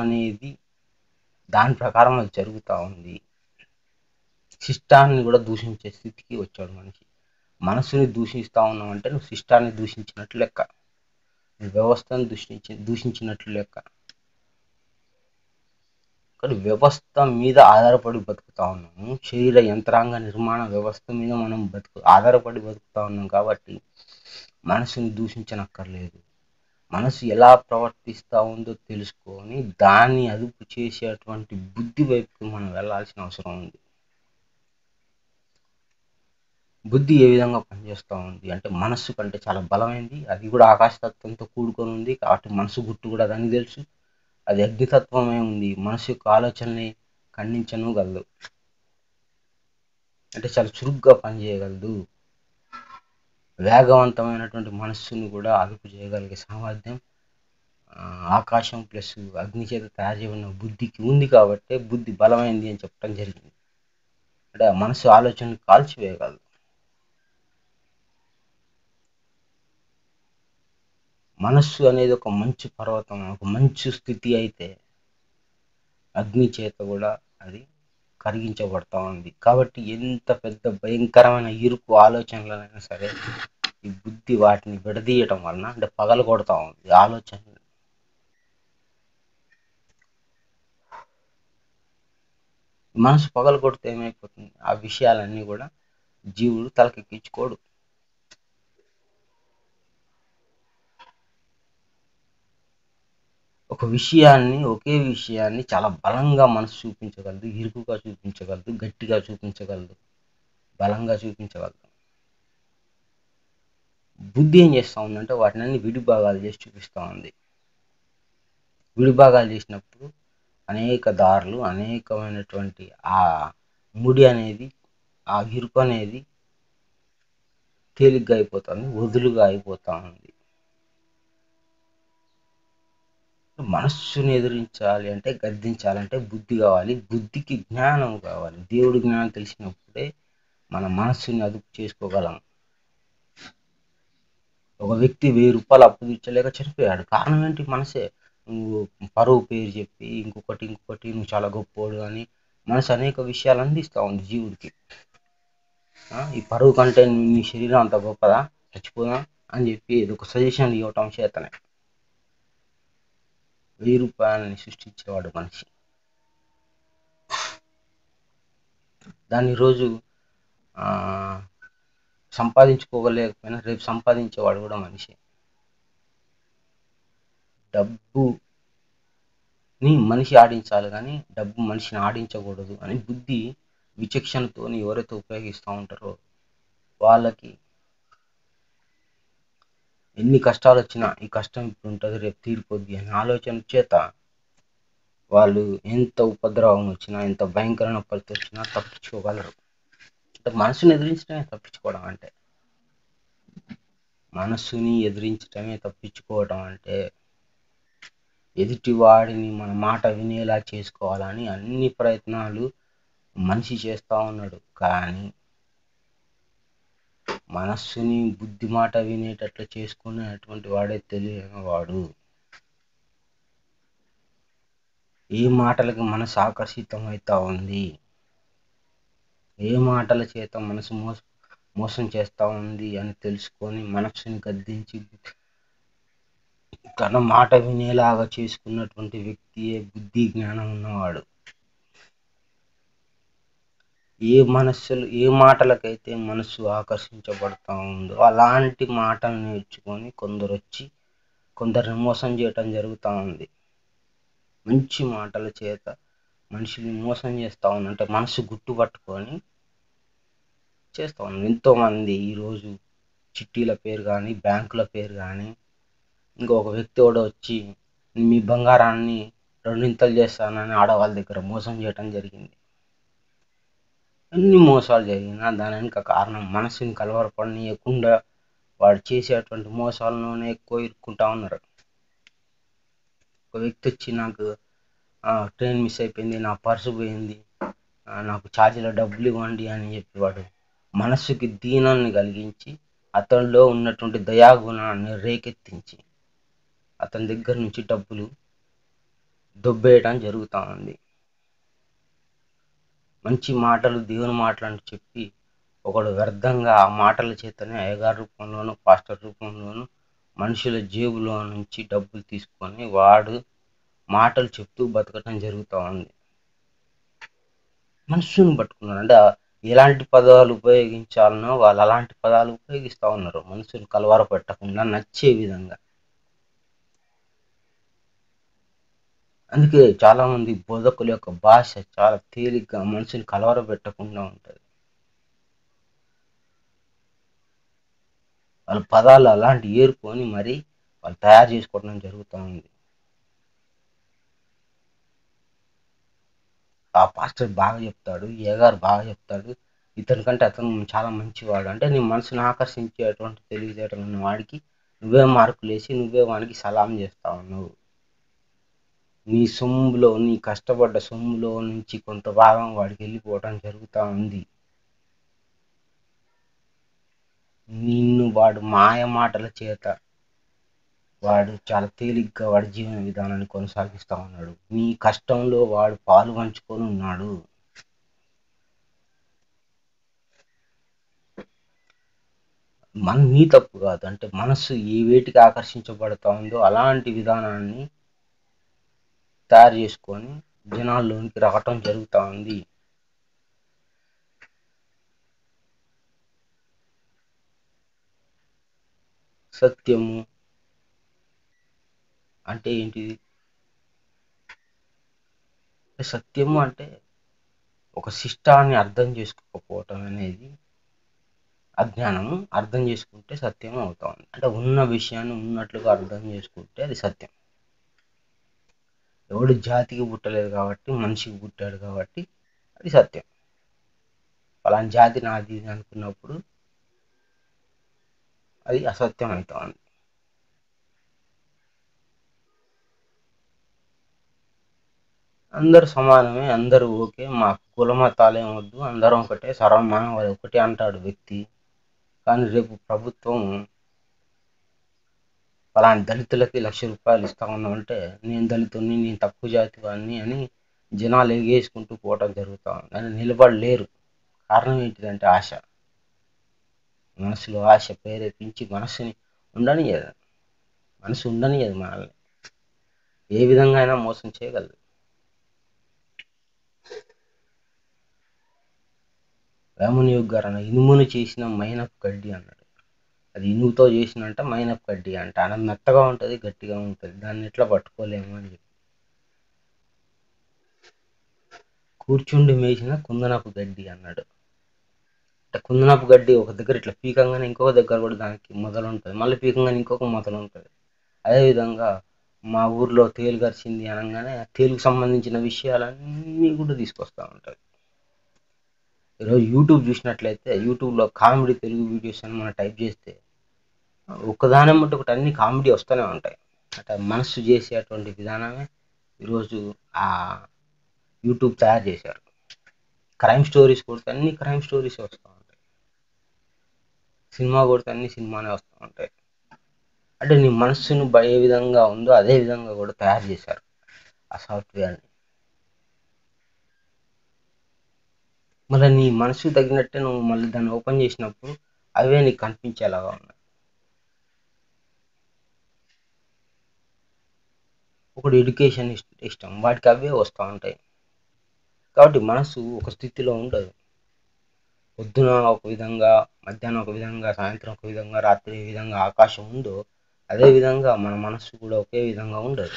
అనేది దాని ప్రకారం అది జరుగుతూ ఉంది. సిస్టాన్ని కూడా దూషించే స్థితికి వచ్చాడు మనిషి. మనసుని దూషిస్తూ ఉన్నావు అంటే నువ్వు సిస్టాన్ని దూషించినట్లు లెక్క, వ్యవస్థను దూషించినట్లు లెక్క. కానీ వ్యవస్థ మీద ఆధారపడి బతుకుతా ఉన్నాము. శరీర యంత్రాంగ నిర్మాణ వ్యవస్థ మీద మనం ఆధారపడి బతుకుతా ఉన్నాం. కాబట్టి మనసుని దూషించనక్కర్లేదు. మనసు ఎలా ప్రవర్తిస్తూ ఉందో తెలుసుకొని దాన్ని అదుపు చేసేటువంటి బుద్ధి వైపుకి మనం వెళ్ళాల్సిన అవసరం ఉంది. బుద్ధి ఏ విధంగా పనిచేస్తూ ఉంది అంటే మనస్సు కంటే చాలా బలమైంది. అది కూడా ఆకాశతత్వంతో కూడుకొని ఉంది. కాబట్టి మనసు గుట్టు కూడా దానికి తెలుసు. అది అగ్నితత్వమే ఉంది. మనసు యొక్క ఆలోచనని ఖండించనుగలదు. అంటే చాలా చురుగ్గా పనిచేయగలదు. వేగవంతమైనటువంటి మనస్సును కూడా అదుపు చేయగలిగే సామర్థ్యం ఆకాశం ప్లస్ అగ్ని చేత తయారు చేయబడిన బుద్ధికి ఉంది. కాబట్టి బుద్ధి బలమైంది అని చెప్పడం జరిగింది. అంటే మనసు ఆలోచనను కాల్చివేయగలదు. మనస్సు అనేది ఒక మంచు పర్వతం, ఒక మంచు స్థితి అయితే అగ్ని చేత కూడా అది కరిగించబడతా ఉంది. కాబట్టి ఎంత పెద్ద భయంకరమైన ఇరుకు ఆలోచనలైనా సరే ఈ బుద్ధి వాటిని విడదీయటం వలన అంటే పగలగొడతా ఉంది ఆలోచన. మనసు పగలగొడితే ఏమైపోతుంది, ఆ విషయాలన్నీ కూడా జీవుడు తలకెక్కించుకోడు. ఒకే విషయాన్ని చాలా బలంగా మనసు చూపించగలదు, ఇరుకుగా చూపించగలదు, గట్టిగా చూపించగలదు, బలంగా చూపించగలదు. బుద్ధి ఏం చేస్తూ ఉందంటే వాటిని విడిభాగాలు చేసి చూపిస్తూ ఉంది. విడిభాగాలు చేసినప్పుడు అనేక దారులు, అనేకమైనటువంటి ఆ ముడి అనేది, ఆ ఇరుకు అనేది తేలిగ్గా అయిపోతుంది, వదులుగా అయిపోతూ ఉంది. మనస్సుని ఎదిరించాలి అంటే, గద్దించాలంటే బుద్ధి కావాలి, బుద్ధికి జ్ఞానం కావాలి. దేవుడి జ్ఞానం తెలిసినప్పుడే మన మనస్సుని అదుపు చేసుకోగలం. ఒక వ్యక్తి 1000 రూపాయలు అప్పు తీర్చలేక చనిపోయాడు. కారణం ఏంటి? మనసే. నువ్వు పరువు పేరు చెప్పి ఇంకొకటి నువ్వు చాలా గొప్పోడు అని మనసు అనేక విషయాలు అందిస్తూ ఉంది జీవుడికి. ఈ పరువు కంటే నీ శరీరం అంత గొప్పదా, చచ్చిపోదా అని చెప్పి ఇది ఒక సజెషన్ ఇవ్వటం చేతనే. 1000 రూపాయలని సృష్టించేవాడు మనిషి. దాన్ని రోజు సంపాదించుకోగలేకపోయినా రేపు సంపాదించేవాడు కూడా మనిషి. డబ్బుని మనిషి ఆడించాలి కానీ డబ్బు మనిషిని ఆడించకూడదు అని బుద్ధి విచక్షణతో ఎవరైతే ఉపయోగిస్తూ ఉంటారో వాళ్ళకి ఎన్ని కష్టాలు వచ్చినా ఈ కష్టం ఇప్పుడు ఉంటుంది రేపు తీరిపోద్ది అనే ఆలోచన చేత వాళ్ళు ఎంత ఉపద్రవం వచ్చినా, ఎంత భయంకరమైన పరిస్థితి వచ్చినా తప్పించుకోగలరు. అంటే మనసుని ఎదిరించడమే తప్పించుకోవడం అంటే. మనస్సుని ఎదిరించడమే తప్పించుకోవడం అంటే ఎదుటివాడిని మన మాట వినేలా చేసుకోవాలని అన్ని ప్రయత్నాలు మనిషి చేస్తూ ఉన్నాడు. కానీ మనస్సుని బుద్ధి మాట వినేటట్లు చేసుకునేటువంటి వాడే తెలియని వాడు. ఏ మాటలకు మనసు ఆకర్షితం అవుతా ఉంది, ఏ మాటల చేత మనసు మోసం చేస్తూ ఉంది అని తెలుసుకొని మనస్సుని గద్దించి తన మాట వినేలాగా చేసుకున్నటువంటి వ్యక్తియే బుద్ధి జ్ఞానం ఉన్నవాడు. ఏ మాటలకైతే మనసు ఆకర్షించబడతా ఉందో అలాంటి మాటలు నేర్చుకొని కొందరిని మోసం చేయటం జరుగుతూ ఉంది. మంచి మాటల చేత మనిషిని మోసం చేస్తూ ఉంది. అంటే మనసు గుట్టుపట్టుకొని చేస్తూ ఉంది. ఎంతోమంది ఈరోజు చిట్టీల పేరు కానీ, బ్యాంకుల పేరు కానీ, ఇంకొక వ్యక్తి కూడా వచ్చి మీ బంగారాన్ని 2 చేస్తానని ఆడవాళ్ళ దగ్గర మోసం చేయటం జరిగింది. ఎన్ని మోసాలు జరిగినా దాని వెనుక కారణం మనసుని కలవరపడనీయకుండా వాడు చేసేటువంటి మోసాలలోనే ఎక్కువ ఇరుక్కుంటా ఉన్నారు. ఒక వ్యక్తి వచ్చి నాకు ట్రైన్ మిస్ అయిపోయింది, నా పర్సు పోయింది, నాకు ఛార్జీలో డబ్బులు ఇవ్వండి అని చెప్పేవాడు మనస్సుకి దీనాన్ని కలిగించి అతనిలో ఉన్నటువంటి దయాగుణాన్ని రేకెత్తించి అతని దగ్గర నుంచి డబ్బులు దొబ్బేయడం జరుగుతూ ఉంది. మంచి మాటలు, దేవుని మాటలను చెప్పి ఒకడు వ్యర్థంగా ఆ మాటల చేతనే అయ్యగారి రూపంలోనూ పాస్టర్ రూపంలోనూ మనుషుల జేబులో నుంచి డబ్బులు తీసుకొని వాడు మాటలు చెప్తూ బతకటం జరుగుతూ ఉంది. మనస్సును పట్టుకున్నాడు. అంటే ఎలాంటి పదాలు ఉపయోగించాలనో వాళ్ళు అలాంటి పదాలు ఉపయోగిస్తూ ఉన్నారు, మనసును కలవర పెట్టకుండా నచ్చే విధంగా. అందుకే చాలామంది బోధకుల యొక్క భాష చాలా తేలిగ్గా మనసుని కలవర పెట్టకుండా ఉంటుంది. వాళ్ళ పదాలు అలాంటి ఏరుకొని మరి వాళ్ళు తయారు చేసుకోవడం జరుగుతూ ఉంది. ఆ పాస్టర్ బాగా చెప్తాడు, గారు బాగా చెప్తాడు, ఇతని కంటే అతను చాలా మంచివాడు అంటే నీ మనసును ఆకర్షించేటువంటి తెలివితేటలు ఉన్న వాడికి నువ్వే మార్కులు వేసి నువ్వే వానికి సలాం చేస్తా ఉన్నావు. నీ సొమ్ములో, నీ కష్టపడ్డ సొమ్ములో నుంచి కొంత భాగం వాడికి వెళ్ళిపోవడం జరుగుతూ ఉంది. నిన్ను వాడు మాయ మాటల చేత వాడు చాలా తేలిగ్గా వాడి జీవన విధానాన్ని కొనసాగిస్తూ ఉన్నాడు. నీ కష్టంలో వాడు పాలు పంచుకొని ఉన్నాడు. నీ తప్పు కాదు. అంటే మనస్సు ఏ వేటికి ఆకర్షించబడతా ఉందో అలాంటి విధానాన్ని తయారు చేసుకొని జనాల్లోనికి రావటం జరుగుతూ ఉంది. సత్యము అంటే ఏంటిది? సత్యము అంటే ఒక శిష్టాన్ని అర్థం చేసుకోకపోవటం అనేది అజ్ఞానము. అర్థం చేసుకుంటే సత్యం అవుతా ఉంది. అంటే ఉన్న విషయాన్ని ఉన్నట్లుగా అర్థం చేసుకుంటే అది సత్యం. ఎవడు జాతికి పుట్టలేదు కాబట్టి మనిషికి పుట్టాడు కాబట్టి అది సత్యం. ఫలానా జాతి నాది అనుకున్నప్పుడు అది అసత్యం అవుతా ఉంది. అందరూ సమానమే, అందరూ ఓకే, మాకు కుల మతాలేం వద్దు, అందరం ఒకటే, సర్వమానవాళి ఒకటే అంటాడు వ్యక్తి. కానీ రేపు ప్రభుత్వం ఫలానా దళితులకి ₹1,00,000 ఇస్తా ఉన్నామంటే నేను దళితుడిని, నేను తక్కువ జాతి వాడిని అని జనాలు ఎగేసుకుంటూ పోవటం జరుగుతూ ఉంది. అని నిలబడలేరు. కారణం ఏంటిదంటే ఆశ. మనసులో ఆశ ప్రేరేపించి మనసు ఉండనియదు మనల్ని. ఏ విధంగా అయినా మోసం చేయగలదు. వేమనయోగి గారు అన్న ఇనుమును చేసిన మైనపు గడ్డి అన్నాడు. అది ఇనుముతో చేసినంట మైనపు గడ్డి అంట. అది మెత్తగా ఉంటుంది, గట్టిగా ఉంటుంది, దాన్ని ఎట్లా పట్టుకోలేము అని చెప్పి. కూర్చుండి మేసిన కుందనపు గడ్డి అన్నాడు. అంటే కుందనపు గడ్డి ఒక దగ్గర ఇట్లా పీకంగానే ఇంకొక దగ్గర కూడా దానికి మొదలు ఉంటుంది, మళ్ళీ పీకంగానే ఇంకొక మొదలు ఉంటుంది. అదేవిధంగా మా ఊర్లో తేలు గరిచింది అనగానే తేలుకు సంబంధించిన విషయాలన్నీ కూడా తీసుకొస్తూ ఉంటారు. ఈరోజు యూట్యూబ్ చూసినట్లయితే యూట్యూబ్లో కామెడీ తెలుగు వీడియోస్ అని మనం టైప్ చేస్తే ఒక్కదాని బట్టి ఒకటి అన్ని కామెడీ వస్తూనే ఉంటాయి. అంటే మనస్సు చేసేటువంటి విధానమే ఈరోజు ఆ యూట్యూబ్ తయారు చేశారు. క్రైమ్ స్టోరీస్ కొడితే అన్ని క్రైమ్ స్టోరీస్ వస్తూ ఉంటాయి, సినిమా కొడితే అన్ని సినిమానే వస్తూ ఉంటాయి. అంటే నీ మనస్సును ఏ విధంగా ఉందో అదే విధంగా కూడా తయారు చేశారు ఆ సాఫ్ట్వేర్ని. మళ్ళీ నీ మనసుకు తగినట్టే నువ్వు మళ్ళీ దాన్ని ఓపెన్ చేసినప్పుడు అవే నీకు కనిపించేలాగా ఉన్నాయి. ఒకడు ఎడ్యుకేషన్ ఇష్టం, వాటికి అవే వస్తూ ఉంటాయి. కాబట్టి మనసు ఒక స్థితిలో ఉండదు. పొద్దున ఒక విధంగా, మధ్యాహ్నం ఒక విధంగా, సాయంత్రం ఒక విధంగా, రాత్రి ఏ విధంగా ఆకాశం ఉందో అదే విధంగా మన మనస్సు కూడా ఒకే విధంగా ఉండదు.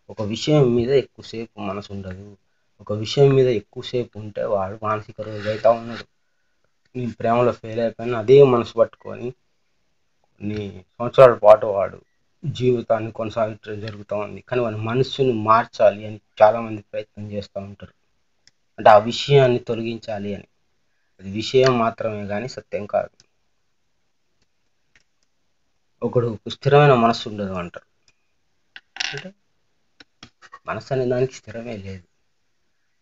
ఒక విషయం మీద ఎక్కువసేపు మనసు ఉండదు. ఒక విషయం మీద ఎక్కువసేపు ఉంటే వాడు మానసిక రోగి అవుతా ఉన్నాడు. నీ ప్రేమలో ఫెయిల్ అయిపోయినా అదే మనసు పట్టుకొని కొన్ని సంవత్సరాల పాటు వాడు జీవితాన్ని కొనసాగించడం జరుగుతూ ఉంది. కానీ వాడి మనస్సుని మార్చాలి అని చాలామంది ప్రయత్నం చేస్తూ ఉంటారు. అంటే ఆ విషయాన్ని తొలగించాలి అని. అది విషయం మాత్రమే కానీ సత్యం కాదు. ఒకడు స్థిరమైన మనస్సు ఉండదు అంటారు. అంటే మనసు అనే దానికి స్థిరమే లేదు.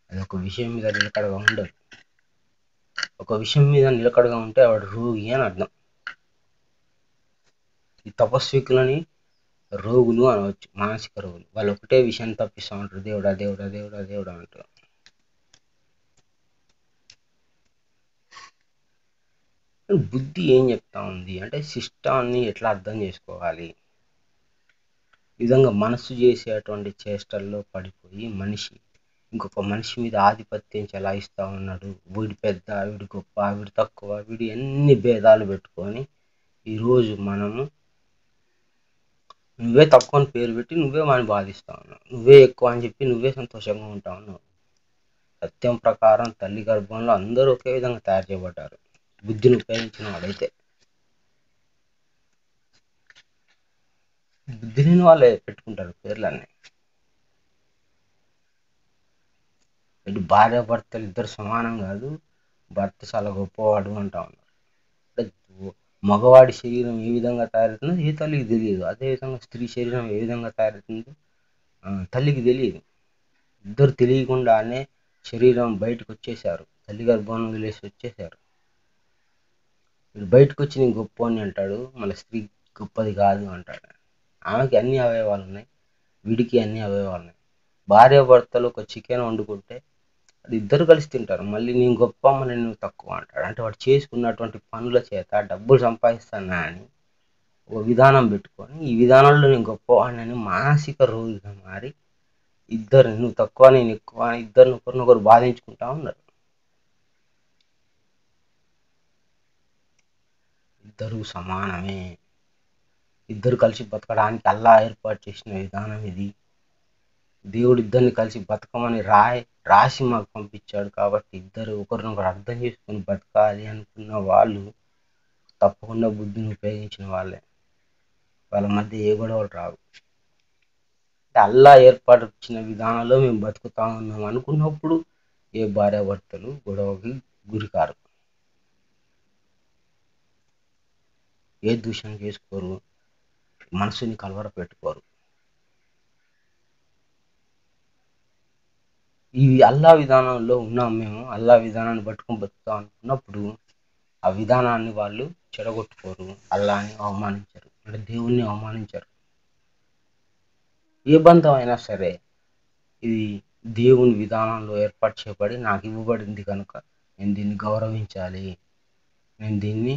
అది ఒక విషయం మీద నిలకడగా ఉండదు. ఒక విషయం మీద నిలకడగా ఉంటే వాడు రోగి అని అర్థం. ఈ తపస్వికులని రోగులు అనవచ్చు, మానసిక రోగులు. వాళ్ళు ఒకటే విషయాన్ని తప్పిస్తూ ఉంటారు, దేవుడా దేవుడా దేవుడా దేవుడా అంటారు. బుద్ధి ఏం చెప్తా ఉంది అంటే శిష్టాన్ని ఎట్లా అర్థం చేసుకోవాలి. ఈ విధంగా మనస్సు చేసేటువంటి చేష్టల్లో పడిపోయి మనిషి ఇంకొక మనిషి మీద ఆధిపత్యం చెలాయిస్తూ ఉన్నాడు. వీడి పెద్ద, వీడి గొప్ప, వీడి తక్కువ, వీడి ఎన్ని భేదాలు పెట్టుకొని ఈరోజు మనము నువ్వే తక్కువ అని పేరు పెట్టి నువ్వే వాడిని బాధిస్తూ ఉన్నావు, నువ్వే ఎక్కువ అని చెప్పి నువ్వే సంతోషంగా ఉంటా ఉన్నావు. సత్యం ప్రకారం తల్లి గర్భంలో అందరూ ఒకే విధంగా తయారు చేయబడ్డారు, బుద్ధిని ఉపయోగించిన వాడైతే. బుద్ధి లేని వాళ్ళే పెట్టుకుంటారు పేర్లన్నీ. ఇటు భార్య భర్తలు ఇద్దరు సమానం కాదు, భర్త చాలా గొప్పవాడు అంటా ఉన్నారు. అంటే మగవాడి శరీరం ఏ విధంగా తయారవుతుందో ఏ తల్లికి తెలియదు. అదేవిధంగా స్త్రీ శరీరం ఏ విధంగా తయారవుతుందో తల్లికి తెలియదు. ఇద్దరు తెలియకుండానే శరీరం బయటకు వచ్చేసారు, తల్లి గర్భం వదిలేసి వచ్చేసారు. వీడు బయటకు వచ్చి నేను గొప్పని అంటాడు, మళ్ళీ స్త్రీ గొప్పది కాదు అంటాడు. ఆమెకి అన్ని అవయవాలు ఉన్నాయి, వీడికి అన్ని అవయవాలు ఉన్నాయి. భార్య భర్తలు ఒక చికెన్ వండుకుంటే అది ఇద్దరు కలిసి తింటారు. మళ్ళీ నేను గొప్ప మరి నువ్వు తక్కువ అంటాడు. అంటే వాడు చేసుకున్నటువంటి పనుల చేత డబ్బులు సంపాదిస్తానా అని ఒక విధానం పెట్టుకొని ఈ విధానంలో నేను గొప్పవాడినని మానసిక రోగిగా మారి ఇద్దరు నువ్వు తక్కువ నేను ఎక్కువ అని ఇద్దరు ఒకరినొకరు బాధించుకుంటా ఉన్నారు. ఇద్దరు సమానమే. ఇద్దరు కలిసి బతకడానికి అల్లా ఏర్పాటు చేసిన విధానం ఇది. దేవుడు ఇద్దరిని కలిసి బతకమని రాసి మాకు పంపించాడు. కాబట్టి ఇద్దరు ఒకరినొకరు అర్థం చేసుకొని బతకాలి అనుకున్న వాళ్ళు తప్పకుండా బుద్ధిని ఉపయోగించిన వాళ్ళే. వాళ్ళ మధ్య ఏ గొడవలు రావు. అల్లా ఏర్పాటు ఇచ్చిన విధానంలో మేము బతుకుతా ఉన్నాం అనుకున్నప్పుడు ఏ భార్యాభర్తలు గొడవకి గురికారు, ఏ దూషణ చేసుకోరు, మనసుని కలవర పెట్టుకోరు. ఈ అల్లా విధానంలో ఉన్నాం, మేము అల్లా విధానాన్ని పట్టుకొని బతుకుతాం అనుకున్నప్పుడు ఆ విధానాన్ని వాళ్ళు చెడగొట్టుకోరు, అల్లాని అవమానించరు, అంటే దేవుణ్ణి అవమానించరు. ఏ బంధం అయినా సరే ఇది దేవుని విధానంలో ఏర్పాటు చేయబడి నాకు ఇవ్వబడింది కనుక నేను దీన్ని గౌరవించాలి, నేను దీన్ని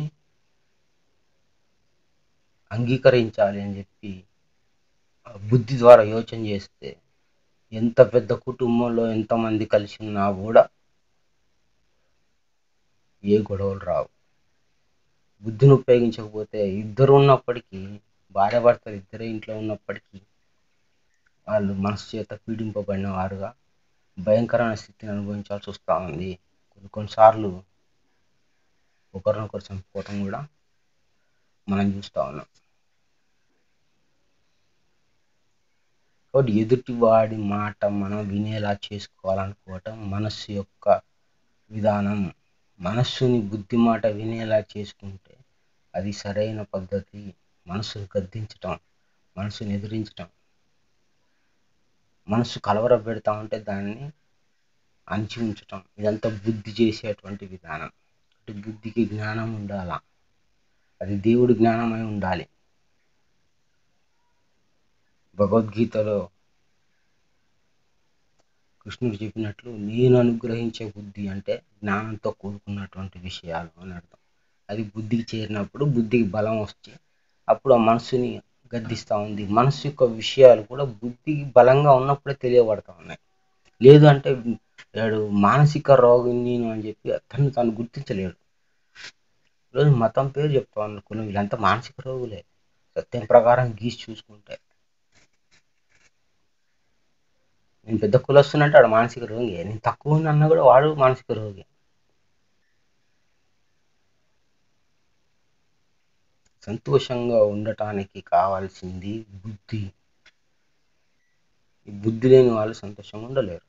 అంగీకరించాలి అని చెప్పి బుద్ధి ద్వారా యోచన చేస్తే ఎంత పెద్ద కుటుంబంలో ఎంతమంది కలిసి ఉన్నా కూడా ఏ గొడవలు రావు. బుద్ధిని ఉపయోగించకపోతే ఇద్దరు ఉన్నప్పటికీ, భార్యాభర్తలు ఇద్దరే ఇంట్లో ఉన్నప్పటికీ వాళ్ళు మనసు చేత పీడింపబడిన వారుగా భయంకరమైన స్థితిని అనుభవించాల్సి వస్తూ ఉంది. కొన్నిసార్లు ఒకరినొకరు చంపుకోవటం కూడా మనం చూస్తూ ఉన్నాం. కాబట్టి ఎదుటి వాడి మాట మనం వినేలా చేసుకోవాలనుకోవటం మనస్సు యొక్క విధానం. మనస్సుని బుద్ధి మాట వినేలా చేసుకుంటే అది సరైన పద్ధతి. మనసును గద్దించటం, మనసుని ఎదిరించటం, మనసు కలవర పెడతా ఉంటే దాన్ని అణచి ఉంచటం, ఇదంతా బుద్ధి చేసేటువంటి విధానం. అంటే బుద్ధికి జ్ఞానం ఉండాలా, అది దేవుడి జ్ఞానమై ఉండాలి. భగవద్గీతలో కృష్ణుడు చెప్పినట్లు నేను అనుగ్రహించే బుద్ధి అంటే జ్ఞానంతో కూడుకున్నటువంటి విషయాలు అని అర్థం. అది బుద్ధికి చేరినప్పుడు బుద్ధికి బలం వచ్చి అప్పుడు ఆ మనసుని గద్దిస్తూ ఉంది. మనసు యొక్క విషయాలు కూడా బుద్ధికి బలంగా ఉన్నప్పుడే తెలియబడతా ఉన్నాయి. లేదు అంటే వాడు మానసిక రోగిని అని చెప్పి అతన్ని తాను గుర్తించలేడు. ఈరోజు మతం పేరు చెప్తా అనుకున్న వీళ్ళంతా మానసిక రోగులే సత్యం ప్రకారం గీసి చూసుకుంటే. నేను పెద్ద కులస్తున్నంటే వాడు మానసిక రోగి, నేను తక్కువ అన్నా కూడా వాడు మానసిక రోగి. సంతోషంగా ఉండటానికి కావాల్సింది బుద్ధి. ఈ బుద్ధి లేని వాళ్ళు సంతోషంగా ఉండలేరు.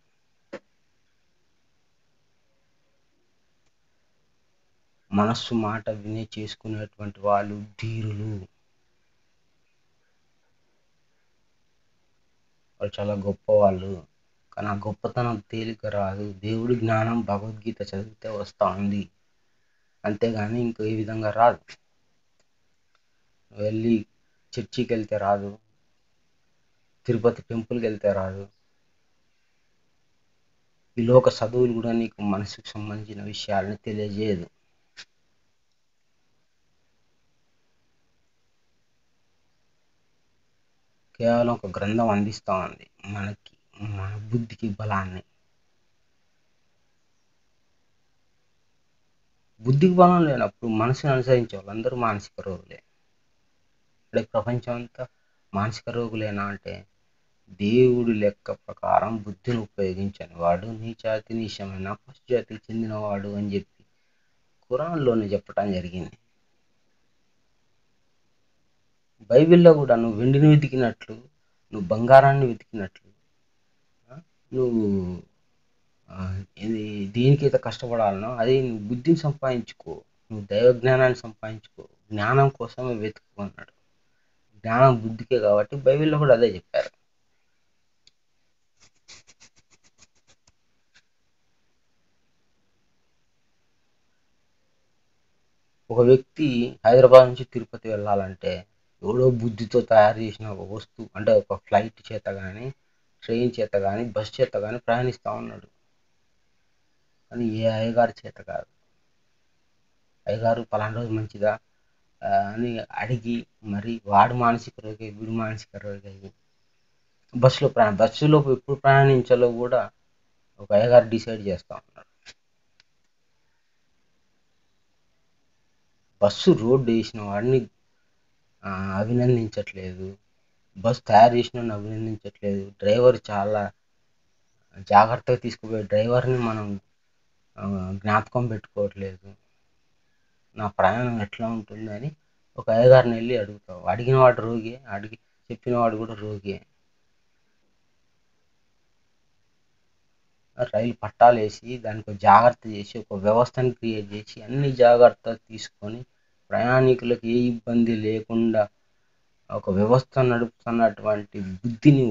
మనస్సు మాట వినే చేసుకునేటువంటి వాళ్ళు ధీరులు, వాళ్ళు చాలా గొప్పవాళ్ళు. కానీ ఆ గొప్పతనం తేలిక రాదు. దేవుడి జ్ఞానం భగవద్గీత చదివితే వస్తూ ఉంది, అంతేగాని ఇంకో ఏ విధంగా రాదు. వెళ్ళి చర్చికి వెళ్తే రాదు, తిరుపతి టెంపుల్కి వెళ్తే రాదు. ఈ లోక చదువులు కూడా నీకు మనసుకు సంబంధించిన విషయాలను తెలియజేయదు. కేవలం ఒక గ్రంథం అందిస్తూ ఉంది మనకి, మన బుద్ధికి బలాన్ని. బుద్ధికి బలం లేనప్పుడు మనసుని అనుసరించే వాళ్ళందరూ మానసిక రోగులే. అంటే ప్రపంచం అంతా మానసిక రోగులేనా అంటే దేవుడి లెక్క ప్రకారం బుద్ధిని ఉపయోగించని వాడు నీచాతి నీచమైన పశుజాతికి చెందినవాడు అని చెప్పి ఖురాన్లోనే చెప్పడం జరిగింది. బైబిల్లో కూడా నువ్వు వెండిని వెతికినట్లు, నువ్వు బంగారాన్ని వెతికినట్లు, నువ్వు ఇది దేనికైతే కష్టపడాలనో అది నువ్వు బుద్ధిని సంపాదించుకో, నువ్వు దైవ జ్ఞానాన్ని సంపాదించుకో, జ్ఞానం కోసమే వెతుకున్నాడు. జ్ఞానం బుద్ధికే కాబట్టి బైబిల్లో కూడా అదే చెప్పారు. ఒక వ్యక్తి హైదరాబాద్ నుంచి తిరుపతి వెళ్ళాలంటే ఎవడో బుద్ధితో తయారు చేసిన ఒక వస్తువు, అంటే ఒక ఫ్లైట్ చేత కానీ, ట్రైన్ చేత కానీ, బస్ చేత కానీ ప్రయాణిస్తూ ఉన్నాడు. కానీ ఏ అయ్యగారి చేత కాదు. అయ్యగారు పలానా రోజు మంచిదా అని అడిగి మరి వాడు మానసిక రోగి వీడు మానసిక రోగి అయ్యి బస్సులో ఎప్పుడు ప్రయాణించాలో కూడా ఒక అయ్యగారు డిసైడ్ చేస్తా ఉన్నాడు. బస్సు రోడ్డు వేసిన వాడిని అభినందించట్లేదు, బస్సు తయారు చేసిన వాడిని అభినందించట్లేదు, డ్రైవర్ చాలా జాగ్రత్తగా తీసుకుపోయే డ్రైవర్ని మనం జ్ఞాపకం పెట్టుకోవట్లేదు. నా ప్రయాణం ఎట్లా ఉంటుందని ఒక అయ్యగారిని వెళ్ళి అడుగుతావు. అడిగిన వాడు రోగి, చెప్పిన వాడు కూడా రోగి. రైలు పట్టాలు వేసి దానికి ఒక జాగ్రత్త చేసి ఒక వ్యవస్థను క్రియేట్ చేసి అన్ని జాగ్రత్తలు తీసుకొని ప్రయాణికులకు ఏ ఇబ్బంది లేకుండా ఒక వ్యవస్థ నడుపుతున్నటువంటి బుద్ధిని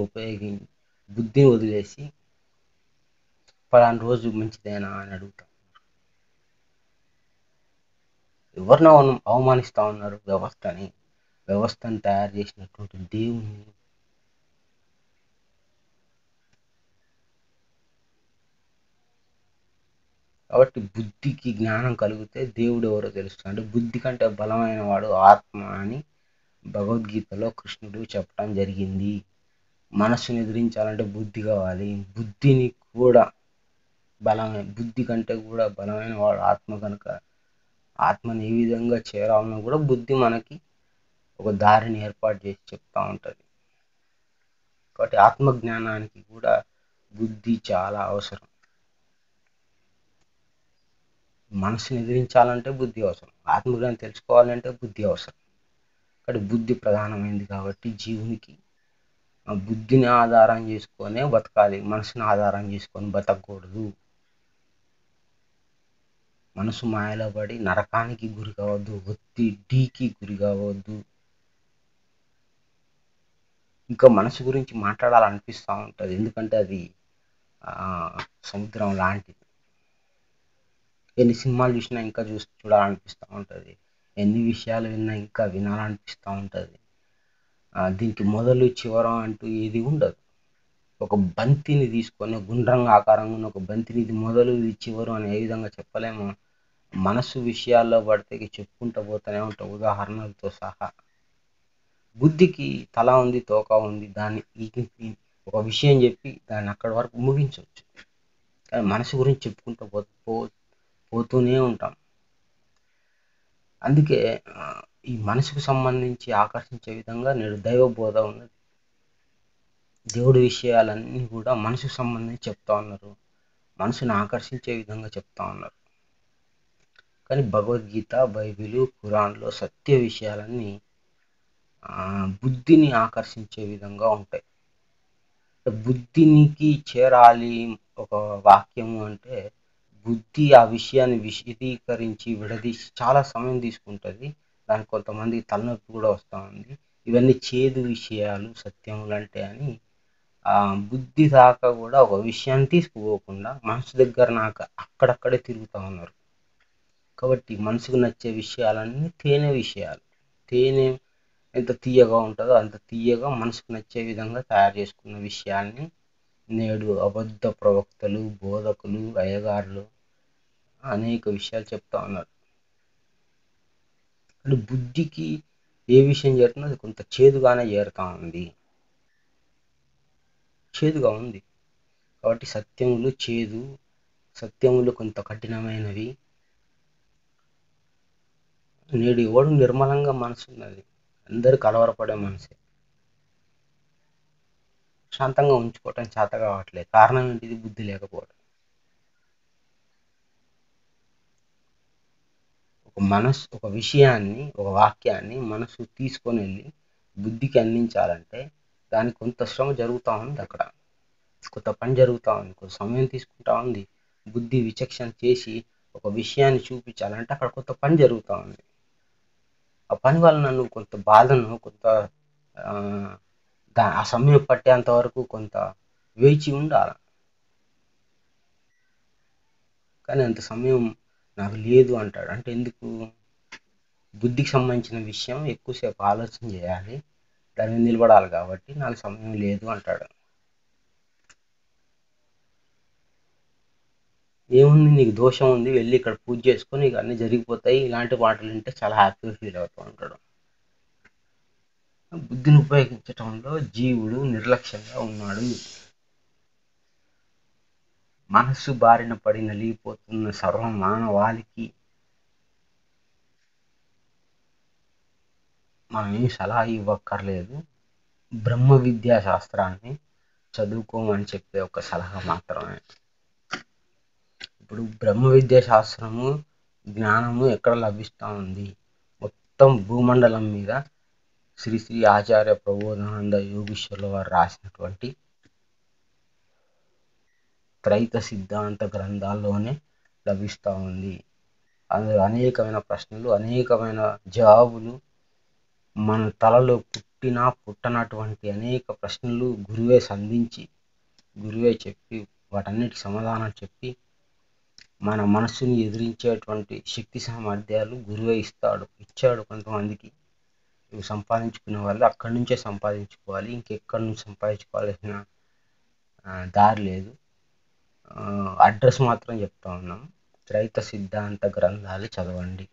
వదిలేసి పలానా రోజు మంచిదేనా అని అడుగుతాం. ఎవరినో అవమానిస్తూ ఉన్నారు వ్యవస్థను తయారు చేసినటువంటి దేవుణ్ణి. కాబట్టి బుద్ధికి జ్ఞానం కలిగితే దేవుడు ఎవరో తెలుస్తుంది. అంటే బుద్ధి కంటే బలమైన వాడు ఆత్మ అని భగవద్గీతలో కృష్ణుడు చెప్పడం జరిగింది. మనస్సును ఎదిరించాలంటే బుద్ధి కావాలి. బుద్ధిని కూడా బుద్ధి కంటే కూడా బలమైన వాడు ఆత్మ కనుక ఆత్మని ఏ విధంగా చేరాలన్నా కూడా బుద్ధి మనకి ఒక దారిని ఏర్పాటు చేసి చెప్తా ఉంటుంది. కాబట్టి ఆత్మజ్ఞానానికి కూడా బుద్ధి చాలా అవసరం. మనసుని ఎదిరించాలంటే బుద్ధి అవసరం, ఆత్మజ్ఞానం తెలుసుకోవాలంటే బుద్ధి అవసరం. కాబట్టి బుద్ధి ప్రధానమైంది. కాబట్టి జీవునికి బుద్ధిని ఆధారం చేసుకొనే బతకాలి, మనసుని ఆధారం చేసుకొని బతకూడదు. మనసు మాయలో పడి నరకానికి గురి కావద్దు, ఒత్తిడికి గురి కావద్దు. ఇంకా మనసు గురించి మాట్లాడాలనిపిస్తూ ఉంటుంది, ఎందుకంటే అది సముద్రం లాంటిది. ఎన్ని సినిమాలు చూసినా ఇంకా చూడాలనిపిస్తూ ఉంటుంది, ఎన్ని విషయాలు విన్నా ఇంకా వినాలనిపిస్తూ ఉంటుంది. దీనికి మొదలు చివరం అంటూ ఏది ఉండదు. ఒక బంతిని తీసుకొని గుండ్రంగా ఆకారంగా ఉన్న ఒక బంతిని ఇది మొదలు ఇది చివరు అని ఏ విధంగా చెప్పలేము. మనసు విషయాల్లో పడితే చెప్పుకుంటూ పోతూనే ఉంటాం ఉదాహరణలతో సహా. బుద్ధికి తల ఉంది, తోక ఉంది, దాన్ని ఒక విషయం చెప్పి దాన్ని అక్కడి వరకు ముగించవచ్చు. కానీ మనసు గురించి చెప్పుకుంటూ పోతూనే ఉంటాం. అందుకే ఈ మనసుకు సంబంధించి ఆకర్షించే విధంగా నేడు దైవబోధ ఉన్నది. దేవుడి విషయాలన్నీ కూడా మనసుకు సంబంధించి చెప్తా ఉన్నారు, మనసుని ఆకర్షించే విధంగా చెప్తా ఉన్నారు. కానీ భగవద్గీత, బైబిలు, ఖురాన్లో సత్య విషయాలన్నీ బుద్ధిని ఆకర్షించే విధంగా ఉంటాయి. బుద్ధినికి చేరాలి ఒక వాక్యము అంటే బుద్ధి ఆ విషయాన్ని విశదీకరించి విడదీసి చాలా సమయం తీసుకుంటుంది. దానికి కొంతమందికి తలనొప్పి కూడా వస్తూ ఉంది. ఇవన్నీ చేదు విషయాలు సత్యములు అంటే అని బుద్ధి దాకా కూడా ఒక విషయాన్ని తీసుకుపోకుండా మనసు దగ్గర నాకు అక్కడక్కడే తిరుగుతూ ఉన్నారు. కాబట్టి మనసుకు నచ్చే విషయాలన్నీ తేనె విషయాలు. తేనె ఎంత తీయగా ఉంటుందో అంత తీయగా మనసుకు నచ్చే విధంగా తయారు చేసుకున్న విషయాల్ని నేడు అబద్ధ ప్రవక్తలు, బోధకులు, అయ్యగారులు అనేక విషయాలు చెప్తా ఉన్నారు. అంటే బుద్ధికి ఏ విషయం చేరుతుందో అది కొంత చేదుగానే చేరుతా ఉంది, చేదుగా ఉంది. కాబట్టి సత్యములు చేదు, సత్యములు కొంత కఠినమైనవి. నేడు ఎవడు నిర్మలంగా మనసు ఉన్నది, అందరూ కలవరపడే మనసే. శాంతంగా ఉంచుకోవటం చేత కావట్లేదు. కారణం ఏంటిది? బుద్ధి లేకపోవడం. ఒక విషయాన్ని, ఒక వాక్యాన్ని మనసు తీసుకొని వెళ్ళి బుద్ధికి అందించాలంటే దానికి కొంత శ్రమ జరుగుతూ ఉంది, అక్కడ కొంత పని జరుగుతూ ఉంది, కొంత సమయం తీసుకుంటా ఉంది. బుద్ధి విచక్షణ చేసి ఒక విషయాన్ని చూపించాలంటే అక్కడ కొంత పని జరుగుతూ ఉంది. ఆ పని వలన నువ్వు కొంత బాధను, కొంత ఆ సమయం పట్టేంత వరకు కొంత వేచి ఉండాలి. కానీ అంత సమయం నాకు లేదు అంటాడు. అంటే ఎందుకు? బుద్ధికి సంబంధించిన విషయం ఎక్కువసేపు ఆలోచన చేయాలి, దాని మీద నిలబడాలి, కాబట్టి నాకు సమయం లేదు అంటాడు. ఏముంది, నీకు దోషం ఉంది, వెళ్ళి ఇక్కడ పూజ చేసుకొని నీకు అన్నీ జరిగిపోతాయి, ఇలాంటి మాటలు వింటే చాలా హ్యాపీగా ఫీల్ అవుతూ ఉంటాడు. బుద్ధిని ఉపయోగించటంలో జీవుడు నిర్లక్ష్యంగా ఉన్నాడు. మనస్సు బారిన పడి నలిగిపోతున్న సర్వ మానవాళికి మనం ఏం సలహా ఇవ్వక్కర్లేదు, బ్రహ్మ విద్యా శాస్త్రాన్ని చదువుకోమని చెప్పే ఒక సలహా మాత్రమే. ఇప్పుడు బ్రహ్మ విద్యా శాస్త్రము జ్ఞానము ఎక్కడ లభిస్తూ ఉంది? మొత్తం భూమండలం మీద శ్రీ శ్రీ ఆచార్య ప్రబోధానంద యోగీశ్వరుల వారు రాసినటువంటి త్రైత సిద్ధాంత గ్రంథాల్లోనే లభిస్తూ ఉంది. అందులో అనేకమైన ప్రశ్నలు, అనేకమైన జవాబులు, మన తలలో పుట్టినా పుట్టనటువంటి అనేక ప్రశ్నలు గురువే సంధించి, గురువే చెప్పి, వాటన్నిటికి సమాధానం చెప్పి, మన మనస్సుని ఎదిరించేటువంటి శక్తి సామర్థ్యాలు గురువే ఇచ్చాడు కొంతమందికి. ఇవి సంపాదించుకునే వాళ్ళు అక్కడి నుంచే సంపాదించుకోవాలి, ఇంకెక్కడి నుంచి సంపాదించుకోవాల్సిన దారి లేదు. అడ్రస్ మాత్రం చెప్తా ఉన్నాం, త్రైత సిద్ధాంత గ్రంథాలు చదవండి.